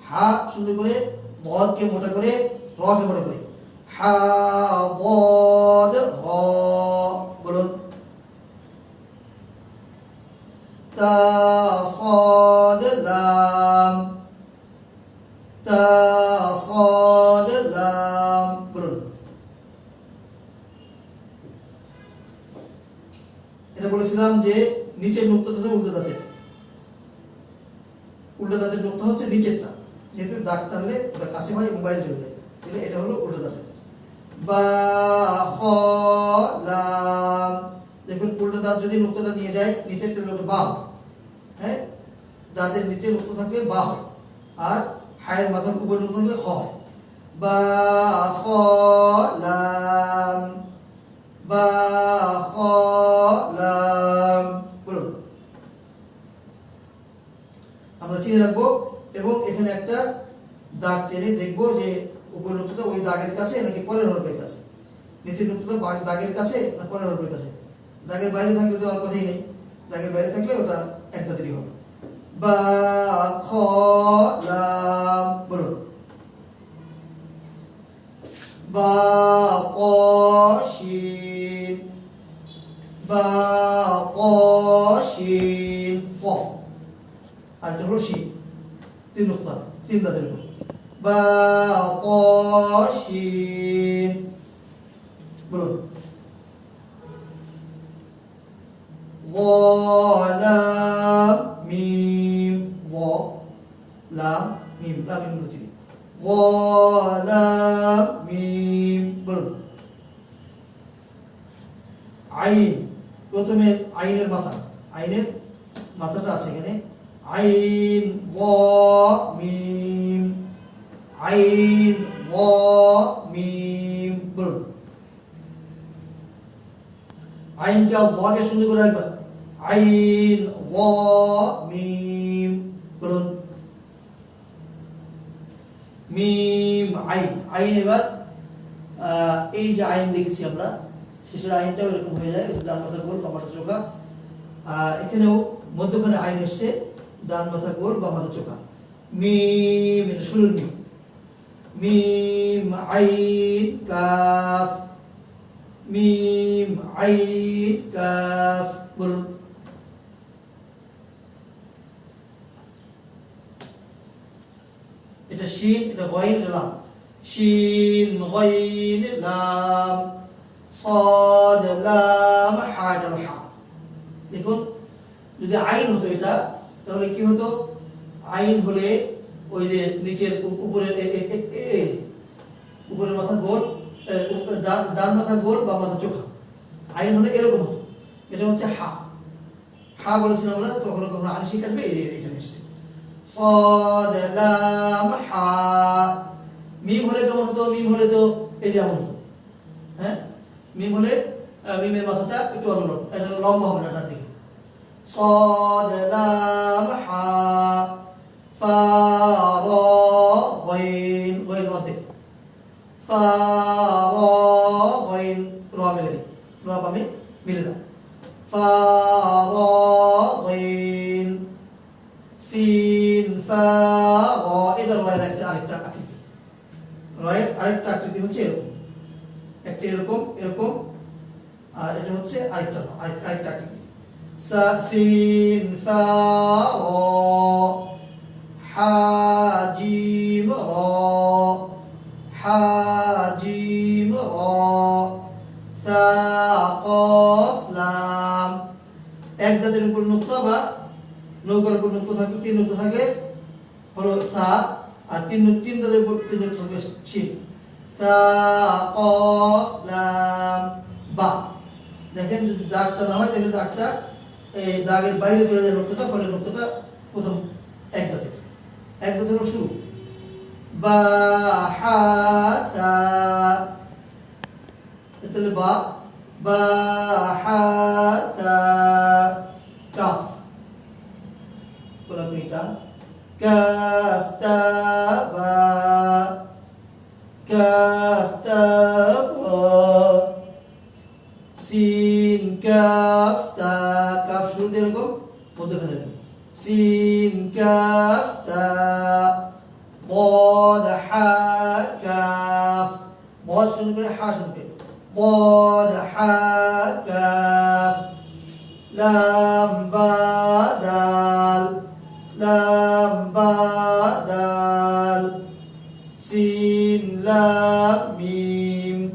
হা সুন্দর করে, ضادকে মোটা করে, রাকে মোটা করে। হা ضاد রা। বলুন, তা صاد লাম, তা صاد লাম। বলুন, এটা বলেছিলাম যে নিচের নুক্তাটা হচ্ছে উল্টো দাঁতের, উল্টো দাঁতের নুক্তা হচ্ছে নিচেরটা, যেহেতু দাগ টানলে ওটা কাছে হয় এবং বাইরে চলে যায়। এটা হলো উল্টো দাঁতের। বা খ লাম, দেখুন উল্টো দাঁত যদি নুক্তাটা নিয়ে যায় নিচের তেল ওটা বা, হ্যাঁ, দাঁতের নিচে নুক্তা থাকলে বা হয়, আর হায়ের মাথার উপর নুক্তা থাকলে খ হয়। বা খ লাম, বা খ লাম। বলুন, আমরা চিনে রাখবো এবং এখানে একটা দাগ টেনে দেখবো যে উপরের নুক্তাটা ওই দাগের কাছে নাকি পরের হরফের কাছে, নিচের নুক্তাটা দাগের কাছে না পরের হরফের কাছে। দাগের বাইরে থাকলে তো আর কথাই নেই, দাগের বাইরে থাকলে ওটা এক দাঁতেরই হবে। বা খ লাম। বলুন, বা কশিন বা কশিন ক আর এটা হলো শিন তিন নুক্তা তিন দাঁতের উপর বা কশিন বলুন লাম মিম লাম মিম লাম মিম বলছি লাম মিম বলুন আইন প্রথমে আইনের মাথাটা আছে এখানে আইন মিম আইন মিম বলুন আইনকে ওয়াকে সুন্দর করে রাখবা আইন মিম বলুন মিম আইন আইন এবার এই যে আইন দেখেছি আমরা শেষের আইনটাও এরকম হয়ে যায় ডান মাথা গোল বাম মাথা চোখা এখানেও মধ্যখানে আইন এসছে ডান মাথা গোল বাম মাথা চোখা মিম এটা শুরুর মিম মিম আইন কাফ মিম আইন কাফ বলুন এটা শিন এটা গইন এটা লাম শিন গইন লাম صاد লাম হা এটা হা দেখুন যদি আইন হতো এটা তাহলে কি হতো আইন হলে ওই যে নিচের উপরের মাথা গোল ডান মাথা গোল বাম মাথা চোখা আইন হলে এরকম হতো এটা হচ্ছে হা হা বলেছিলাম আমরা কখনো কখনো আংশিক আসবে এখানে এসছে صاد লাম হা মিম হলে কেমন হতো মিম হলে তো এই যেমন হতো হ্যাঁ মিম হলে মিমের মাথাটা একটু অন্যরকম লম্বা হবে না তার দিকে صاد لام حا فا را غين غين অর্ধেক فا را غين র মিলে র বামে মিলে না فا را غين সিন ফা র এটা রয়ের আরেকটা আকৃতি রয়ের আরেকটা আকৃতি হচ্ছে এরকম একটা এরকম এরকম আর এটা হচ্ছে আরেকটা আকৃতি সা সিন ফা র হা জিম র হা জিম র সা কফ লাম এক দাঁতের উপর নুক্তা বা নৌকার উপর নুক্তা থাকলে তিন নুক্তা থাকলে হলো সা আর তিন দাঁতের উপর তিন নুক্তা থাকলে শিন সা কফ লাম বা দেখেন যদি দাগটা না হয় তাহলে দাগটা এই দাগের বাইরে চলে যায় নুক্তাটা ফলে নুক্তাটা প্রথম এক দাঁতের শুরু বা হা সা তাহলে বা হা সা কাফ বলা তুমি টান কাফ তা বা কাফ তা বা সিন কাফ তা কাফ শুরুতে এরকম মধ্যখানে এরকম সিন কাফ তা ضاد حا كاف ضاد শুরু করে হা শুরু করে ضاد حا كاف لام با دال لام با دال سين لام ميم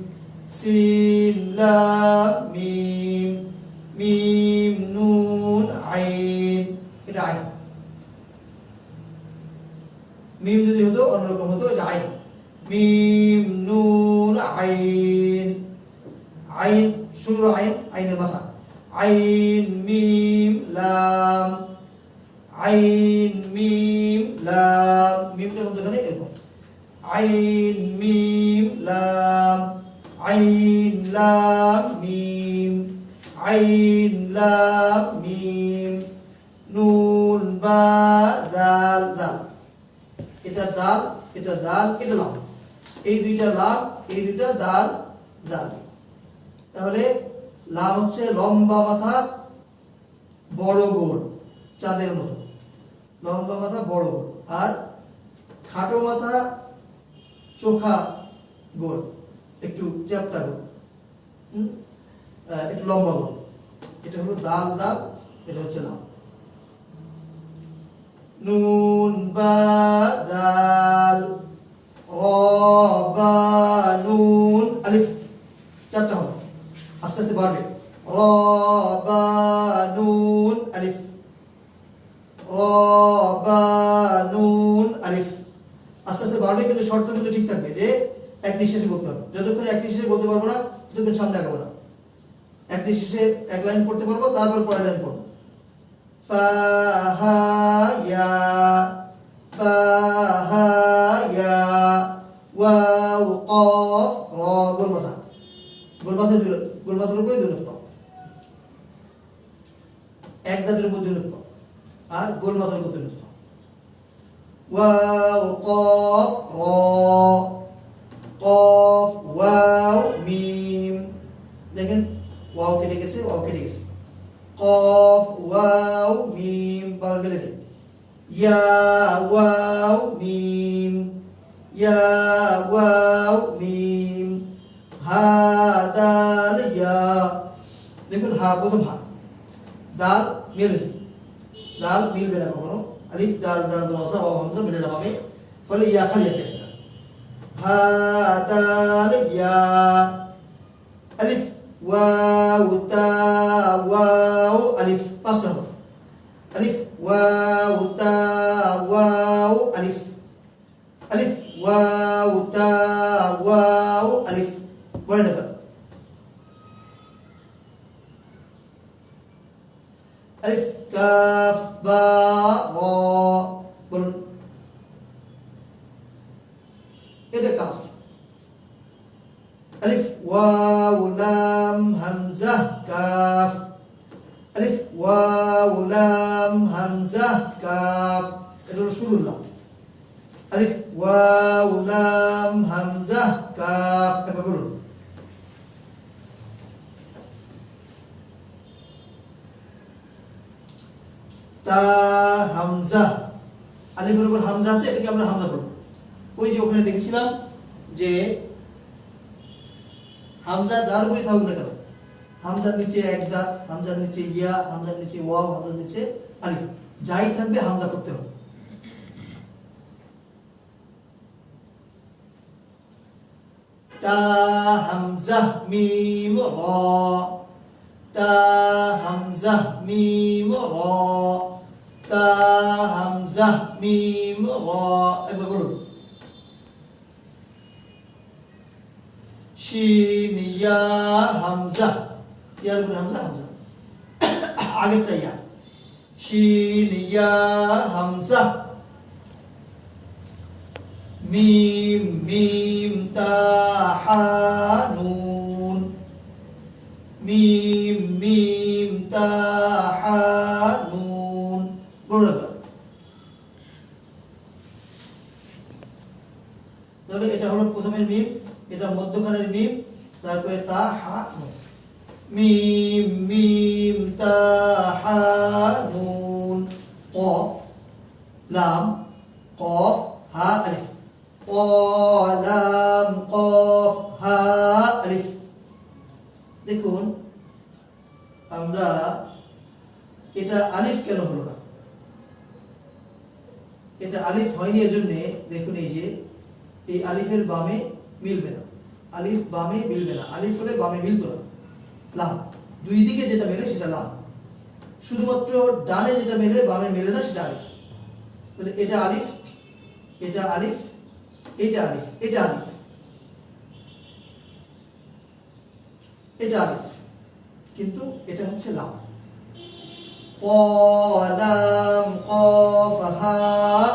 سين لام ميم ميم نون عين এটা আইন মিম যদি হতো অন্যরকম হতো এটা আইন মিম নুন আইন আইন শুরু আইনের মাথা আইন মিম লাম আইন মিম লাম মিমটার মধ্যে এরকম আইন মিম লাম আইন লাম মিম আইন লাম মিম নুন বা দাল দাল এটা দাল এটা দাল এটা লাম এই দুইটা লাম এই দুইটা দাল দাল তাহলে লাম হচ্ছে লম্বা মাথা বড় গোল চাঁদের মতো লম্বা মাথা বড় গোল আর খাটো মাথা চোখা গোল একটু চ্যাপ্টা গোল, একটু লম্বা গোল। এটা হলো দাল দাল, এটা হচ্ছে লাম। নুন বা দাল, র বা নুন আলিফ, চারটা হবে, আস্তে আস্তে বাড়বে। র বা নুন আলিফ, র বা নুন আলিফ, আস্তে আস্তে বাড়বে, কিন্তু শর্ত কিন্তু ঠিক থাকবে যে এক নিঃশ্বাসে বলতে হবে। যতক্ষণ এক নিঃশ্বাসে বলতে পারবো না ততক্ষণ সামনে আগাবো না। এক নিঃশ্বাসে এক লাইন পড়তে পারবো, তারপর পরের লাইন পড়বো। ফা হা ইয়া, ফা হা ইয়া, ওয়াও কফ র, গোল মাথা, গোল মাথায় গোল মাথার উপরে দুই নুক্তা, এক দাঁতের উপর দুই নুক্তা আর গোল মাথার উপর দুই নুক্তা। ওয়াও কফ র, কফ ওয়াও মিম, দেখেন ওয়াও কেটে গেছে, ওয়াও কেটে গেছে। কফ ওয়াও মিম, পাল মেলে দিন। ইয়া ওয়াও মিম, ইয়া ওয়াও মিম, হা দাল ইয়া, দেখুন হা প্রথম হা, দাল মেলে দিন, দাল মিলবে না কখনো, আলিফ দাল দাল রসা ওয়াও হামজা মিলে না হবে, ফলে ইয়া খালি আছে একটা। হা দাল ইয়া, আলিফ ওয়াও তা ওয়াও আলিফ, পাঁচটা হবে। আলিফ ওয়াও তা ওয়াও আলিফ, আলিফ ওয়াও তা ওয়াও আলিফ, বলে নেবেন। আলিফ কাফ বা র, বলুন, এটা কাফ। আলিফ ওয়াও লাম হামজা কাফ, আলিফ ওয়াও লাম হামজা কাফ, এটা হলো শুরুর লাম। আলিফ ওয়াও লাম হামজা কাফ, এবার বলুন। তা হামজা, আলিফের উপর হামজা আছে, এটাকে আমরা হামজা করব। ওই যে ওখানে দেখেছিলাম যে হামজা যার উপরই থাকুক না কেন, হামজার নিচে এক দাঁত, হামজার নিচে ইয়া, হামজার নিচে ওয়াও, হামজার নিচে আলিফ, যাই থাকবে হামজা করতে হবে। তা হামজা মিম র, তা হামজা মিম র, তা হামজা মিম র, একবার বলুন। শিন ইয়া হামজা, ইয়ার উপরে হামজা, হামজা আগেরটা ইয়া, শিন ইয়া হামজা, মিম মিম তা হা নুন, মিম মিম তা হা নুন, বলুন। তাহলে এটা হলো প্রথমের মিম, এটা মধ্যখানের মিম, তারপরে তা হা নুন, মিম মিম তা হা নুন, কফ লাম কফ হা আলিফ, লাম কফ হা আলিফ। দেখুন আমরা এটা আলিফ কেন হলো না, এটা আলিফ হয়নি এজন্য দেখুন এই যে এই আলিফের বামে মিলবে না, আলিফ বামে মিলবে না, আলিফ হলে বামে মিলতো না, লাম দুই দিকে যেটা মেলে সেটা লাম, শুধুমাত্র ডানে যেটা মেলে বামে মেলে না সেটা আলিফ। তাহলে এটা আলিফ, এটা আলিফ, এটা আলিফ, এটা আলিফ, এটা আলিফ, কিন্তু এটা হচ্ছে লাম। ক লাম কফ হা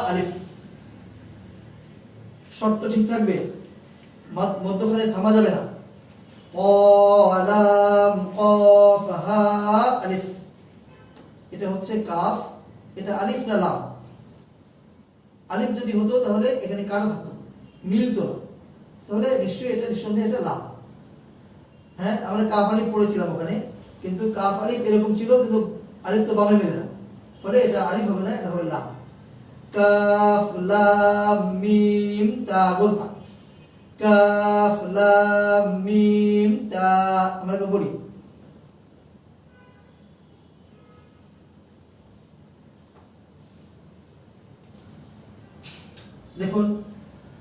আলিফ, শর্ত ঠিক থাকবে, মধ্যখানে থামা যাবে না। ক লাম কফ হা আলিফ, এটা হচ্ছে কাফ, এটা আলিফ না লাম? আলিফ যদি হতো তাহলে এখানে কাটা থাকতো, মিলতো না, তাহলে নিশ্চয়ই এটা নিঃসন্দেহে এটা লাম। হ্যাঁ, আমরা কাফ আলিফ পড়েছিলাম ওখানে, কিন্তু কাফ আলিফ এরকম ছিল, কিন্তু আলিফ তো বামে মেলে না, ফলে এটা আলিফ হবে না, এটা হবে লাম। কাফ লাম মিম তা, বলতা, কাফ লাম মিম তা। আমরা একবার বলি, দেখুন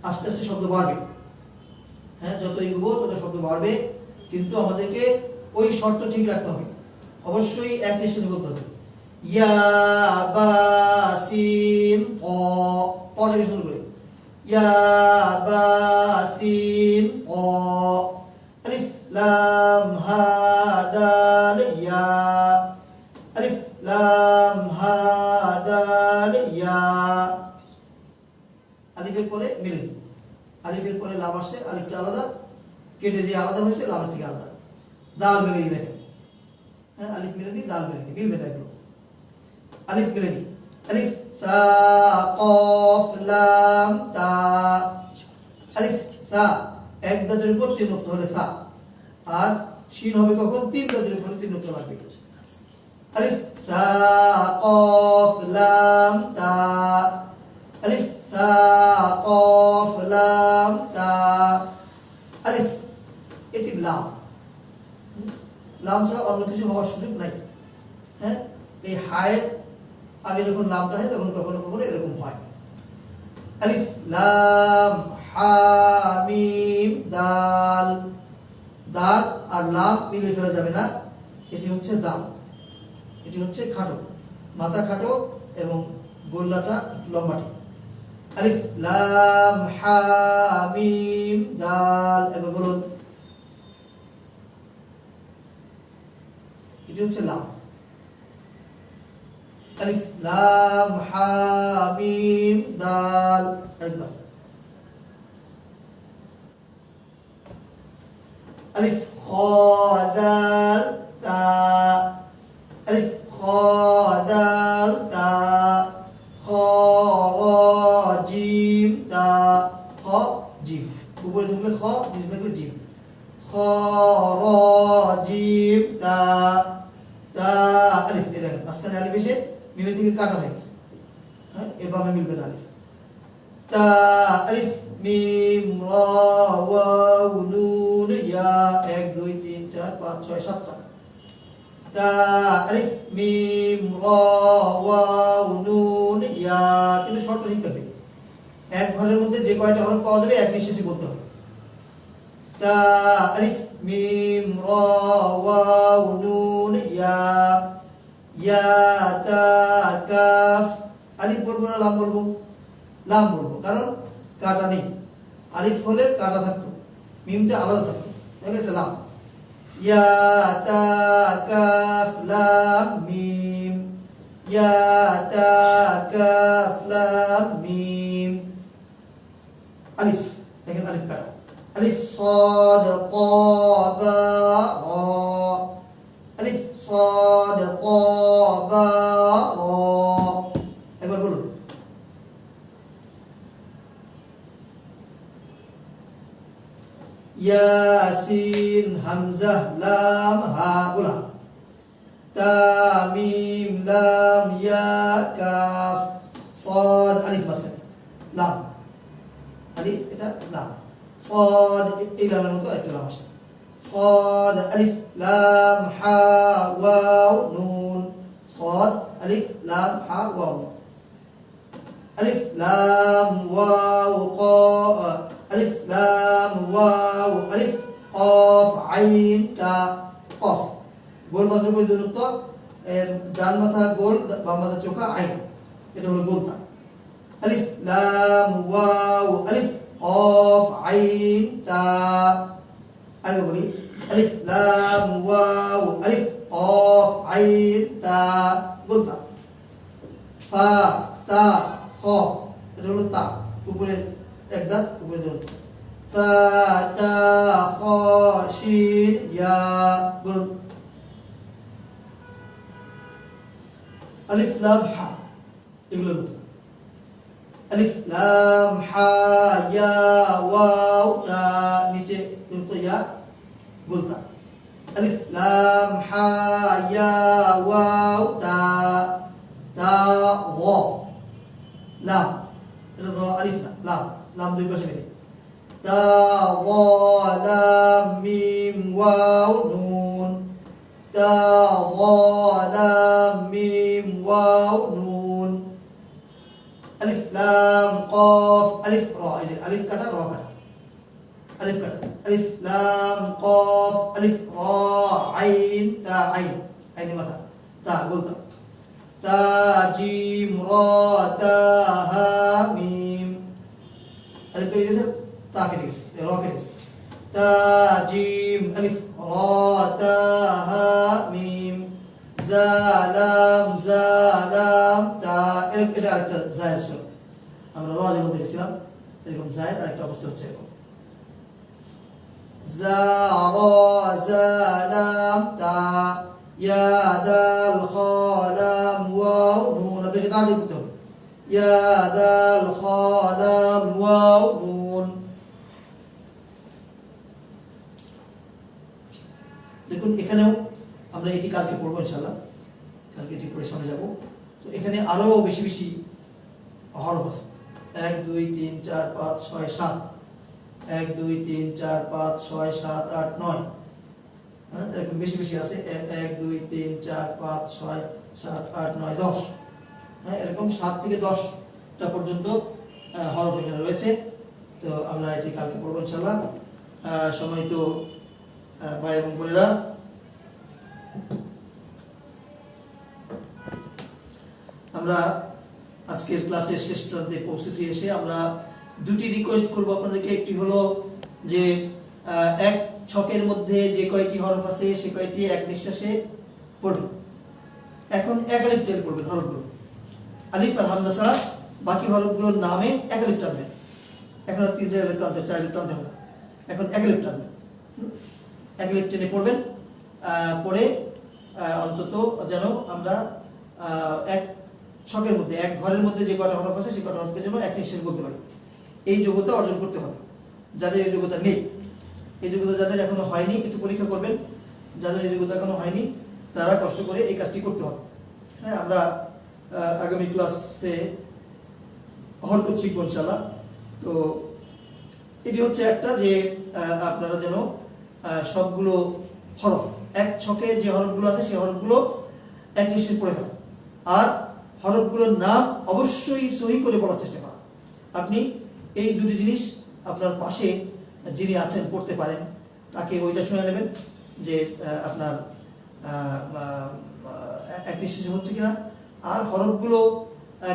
আস্তে আস্তে শব্দ বাড়বে। হ্যাঁ, যত এগোবো তত শব্দ বাড়বে, কিন্তু আমাদেরকে ওই শর্ত ঠিক রাখতে হবে, অবশ্যই এক নিঃশ্বাসে বলতে হবে। ইয়া বা সিন ক, থেকে শুরু করে ইয়া বা সিন ক, আলিফ লাম হা দাল ইয়া, আলিফ লাম হা দাল ইয়া। আলিফের পরে মিলে দিই, আলিফের পরে লাম আসছে, আলিফটা আলাদা, কেটে যে আলাদা হয়েছে লামের থেকে আলাদা। দাল মিলে দিই, দেখেন, হ্যাঁ, আলিফ মিলে দিই, দাল মিলে দিই, মিলবে না এগুলো। আলিফ মিলে দিই, আলিফ সা কফ লাম তা, আলিফ সা এক দাঁতের উপর তিন নক্তা হলে সা, আর শিন হবে কখন? তিন দাঁতের উপরে তিন নক্তা লাগবে। আলিফ সা কফ লাম তা, আলিফ সা কফ লাম তা, আলিফ, এটি লাম। লাম ছাড়া অন্য কিছু হওয়ার সুযোগ নাই। হ্যাঁ, এই হায়ের আগে যখন লামটা হয় তখন কখনো কখনো এরকম হয়। আলিফ লাম হা মিম দাল, দাল আর লাম মিলিয়ে ফেলা যাবে না, এটি হচ্ছে দাল, এটি হচ্ছে খাটো, মাথা খাটো এবং গোল্লাটা একটু লম্বাটে। আলিফ লাম হা মিম দাল, একবার বলুন, এটি হচ্ছে লাম। আলিফ লাম হা মিম দাল, একবার। আলিফ খ দাল তা, আলিফ খ দাল তা, খ র জিম তা, খ জিম, উপরে থাকলে খ, নিচে থাকলে জিম, খ র জিম তা, তা আলিফ। এই দেখেন মাঝখানে আলিফ এসে মিমের থেকে কাটা হয়ে গেছে। হ্যাঁ, এভাবে মিলবে না আলিফ। তা আলিফ মিম রা ওয়াও নুন ইয়া, 1 2 3 4 5 6 7টা। তা আলিফ মিম রা ওয়াও নুন ইয়া, কিন্তু শর্ত লিখতে হবে, এক ঘরের মধ্যে যে কয়টা হরফ পাওয়া যাবে এক নিঃশ্বাসে বলতে হবে। তা আলিফ মিম রা ওয়াও নুন ইয়া, ইয়া তা কাফ। আলিফ বলবো না লাম বলবো? লাম বলবো, কারণ কাটা নেই। আলিফ হলে কাটা থাকতো, মিমটা আলাদা থাকতো, তাহলে এটা লাম। ইয়া তা কাফ লাম মিম, ইয়া তা কাফ লাম মিম। আলিফ, দেখেন আলিফ কাটা। আলিফ সাদ ক বা র, আলিফ সাদ ক বা র, একবার বলুন। ইয়াসিন হামজা লাম হা, বলা। তা মিম লাম ইয়া কাফ, সাদ আলিফ মাঝখানে, লাম, আলিফ এটা লাম, সাদ এই লামের মতো একটা লাম আসছে। সাদ আলিফ লাম হা ওয়াও নুন, সাদ আলিফ লাম হা ওয়াও, আলিফ লাম ওয়াও ক, আলিফ লাম ওয়াও আলিফ কফ আইন তা, কফ গোল মাথার উপর দুই নক্তা, ডান মাথা গোল, বাম মাথা চোখা, আইন, এটা হলো গোলতা। আলিফ লাম ওয়াও আলিফ কফ আইন তা, আরেকবার বলি, আলিফ লাম ওয়াও আলিফ কফ আইন তা, গোলতা। ফা তা খ, এটা হলো তা, উপরে এক দাঁত, উপরে দুই দাঁত। ফা তা খ শিন ইয়া, বলুন। আলিফ লাম হা, এগুলো নতুন। আলিফ লাম হা ইয়া ওয়াও তা, নিচে দুটো ইয়া, বলতা। আলিফ লাম হা ইয়া ওয়াও তা, তা গ, লাম, এটা তো আলিফ না, লাম, লাম দুই পাশে মিলে। তা ওয়া লাম মিম ওয়াও নুন তা ওয়া লাম মিম ওয়াও নুন আলিফ লাম কফ আলিফ রা এই যে আলিফ কাটা রা কাটা আলিফ কাটা আলিফ লাম কফ আলিফ রা আইন তা আইন আইন মাথা তা বলতা তা জিম রা তা হা মিম আলিফ কেটে গেছে তা কেটে গেছে রা কেটে গেছে তা জিম আলিফ রা তা হা মিম জালাম তা এটা একটা জায়ের সুর আমরা রাজের মধ্যে গেছিলাম এরকম জায়ের আরেকটা অবস্থা হচ্ছে এরকম জালাম তা ইয়া দাল খালাম ওয়াও নুন আপনাকে তাহলে করতে হবে ইয়া দাল খালাম ওয়াও নুন দেখুন এখানেও আমরা এটি কালকে পড়বো ইনশাআল্লাহ কালকে এটি পড়ে সামনে যাব তো এখানে আরো বেশি বেশি হরফ আছে 1 2 3 4 5 6 7 1 2 3 4 5 6 7 8 9 হ্যাঁ এরকম বেশি বেশি আছে 1 2 3 4 5 6 7 8 9 10 হ্যাঁ এরকম 7 থেকে 10 টা পর্যন্ত হরফ এখানে রয়েছে তো আমরা এটি কালকে পড়বো ইনশাআল্লাহ সম্মানিত ভাই এবং বোনেরা আমরা আজকের ক্লাসের শেষ প্রান্তে পৌঁছেছি এসে আমরা দুটি রিকোয়েস্ট করব আপনাদেরকে একটি হলো যে এক ছকের মধ্যে যে কয়টি হরফ আছে সে কয়টি এক নিঃশ্বাসে পড়বেন এখন এক আলিফ টেনে পড়বেন হরফগুলো আলিফ আর হামজা ছাড়া বাকি হরফগুলোর নামে এক আলিফ টানবেন এখন আর 3 আলিফ টানতে 4 আলিফ টানতে হবে এখন এক আলিফ টানবেন এক আলিফ টেনে পড়বেন পড়ে অন্তত যেন আমরা এক ছকের মধ্যে এক ঘরের মধ্যে যে কয়টা হরফ আছে সেই কয়টা হরফের জন্য এক নিঃশ্বাস বলতে পারি এই যোগ্যতা অর্জন করতে হবে যাদের এই যোগ্যতা নেই এই যোগ্যতা যাদের এখনো হয়নি একটু পরীক্ষা করবেন যাদের এই যোগ্যতা এখনো হয়নি তারা কষ্ট করে এই কাজটি করতে হবে হ্যাঁ আমরা আগামী ক্লাসে হরকত শিখব ইনশাআল্লাহ তো এটি হচ্ছে একটা যে আপনারা যেন সবগুলো হরফ এক ছকে যে হরফগুলো আছে সেই হরফগুলো এক নিঃশ্বাস পড়ে ফেলা আর হরফগুলোর নাম অবশ্যই সহি করে বলার চেষ্টা করা আপনি এই দুটি জিনিস আপনার পাশে যিনি আছেন পড়তে পারেন তাকে ওইটা শুনে নেবেন যে আপনার এক নিঃশ্বাসে হচ্ছে কিনা আর হরফগুলো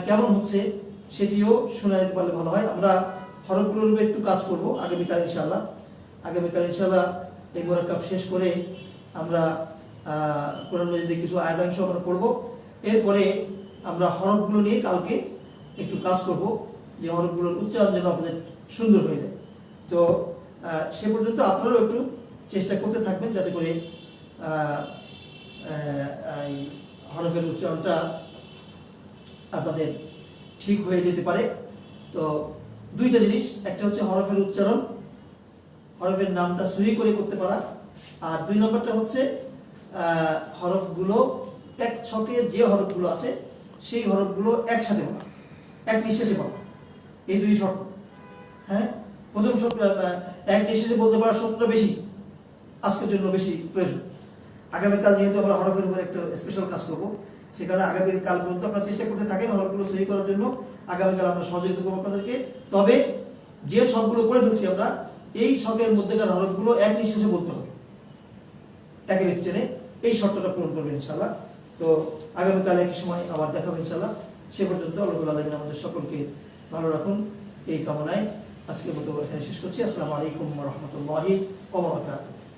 কেমন হচ্ছে সেটিও শুনে নিতে পারলে ভালো হয় আমরা হরফগুলোর উপরে একটু কাজ করব আগামীকাল ইনশাআল্লাহ এই মুরাক্কাব শেষ করে আমরা কোরআন মাজিদের কিছু আয়াতাংশ আমরা পড়ব এরপরে আমরা হরফগুলো নিয়ে কালকে একটু কাজ করব যে হরফগুলোর উচ্চারণ যেন আপনাদের সুন্দর হয়ে যায় তো সে পর্যন্ত আপনারাও একটু চেষ্টা করতে থাকবেন যাতে করে এই হরফের উচ্চারণটা আপনাদের ঠিক হয়ে যেতে পারে তো দুইটা জিনিস একটা হচ্ছে হরফের উচ্চারণ হরফের নামটা সহি করে করতে পারা আর দুই নম্বরটা হচ্ছে হরফগুলো এক ছকে যে হরফগুলো আছে সেই হরফগুলো একসাথে বলা এক নিঃশ্বাসে বলা এই দুই শর্ত হ্যাঁ প্রথম শর্ত এক নিঃশ্বাসে বলতে পারার শর্তটা বেশি আজকের জন্য বেশি প্রয়োজন আগামীকাল যেহেতু আমরা হরফের উপর একটা স্পেশাল কাজ করব সে কারণে আগামীকাল পর্যন্ত আপনারা চেষ্টা করতে থাকেন হরফগুলো সহি করার জন্য আগামীকাল আমরা সহযোগিতা করবো আপনাদেরকে তবে যে ছকগুলো করে ফেলছি আমরা এই ছকের মধ্যেকার হরফগুলো এক নিঃশ্বাসে বলতে হবে এক আলিফ টেনে এই শর্তটা পূরণ করবে ইনশাআল্লাহ তো আগামীকাল একই সময় আবার দেখা হবে ইনশাআল্লাহ সে পর্যন্ত আল্লাহ রাব্বুল আলামিন আমাদের সকলকে ভালো রাখুন এই কামনায় আজকের মতো এখানে শেষ করছি আসসালামু আলাইকুম ওয়া রাহমাতুল্লাহি ওয়া বারাকাতুহু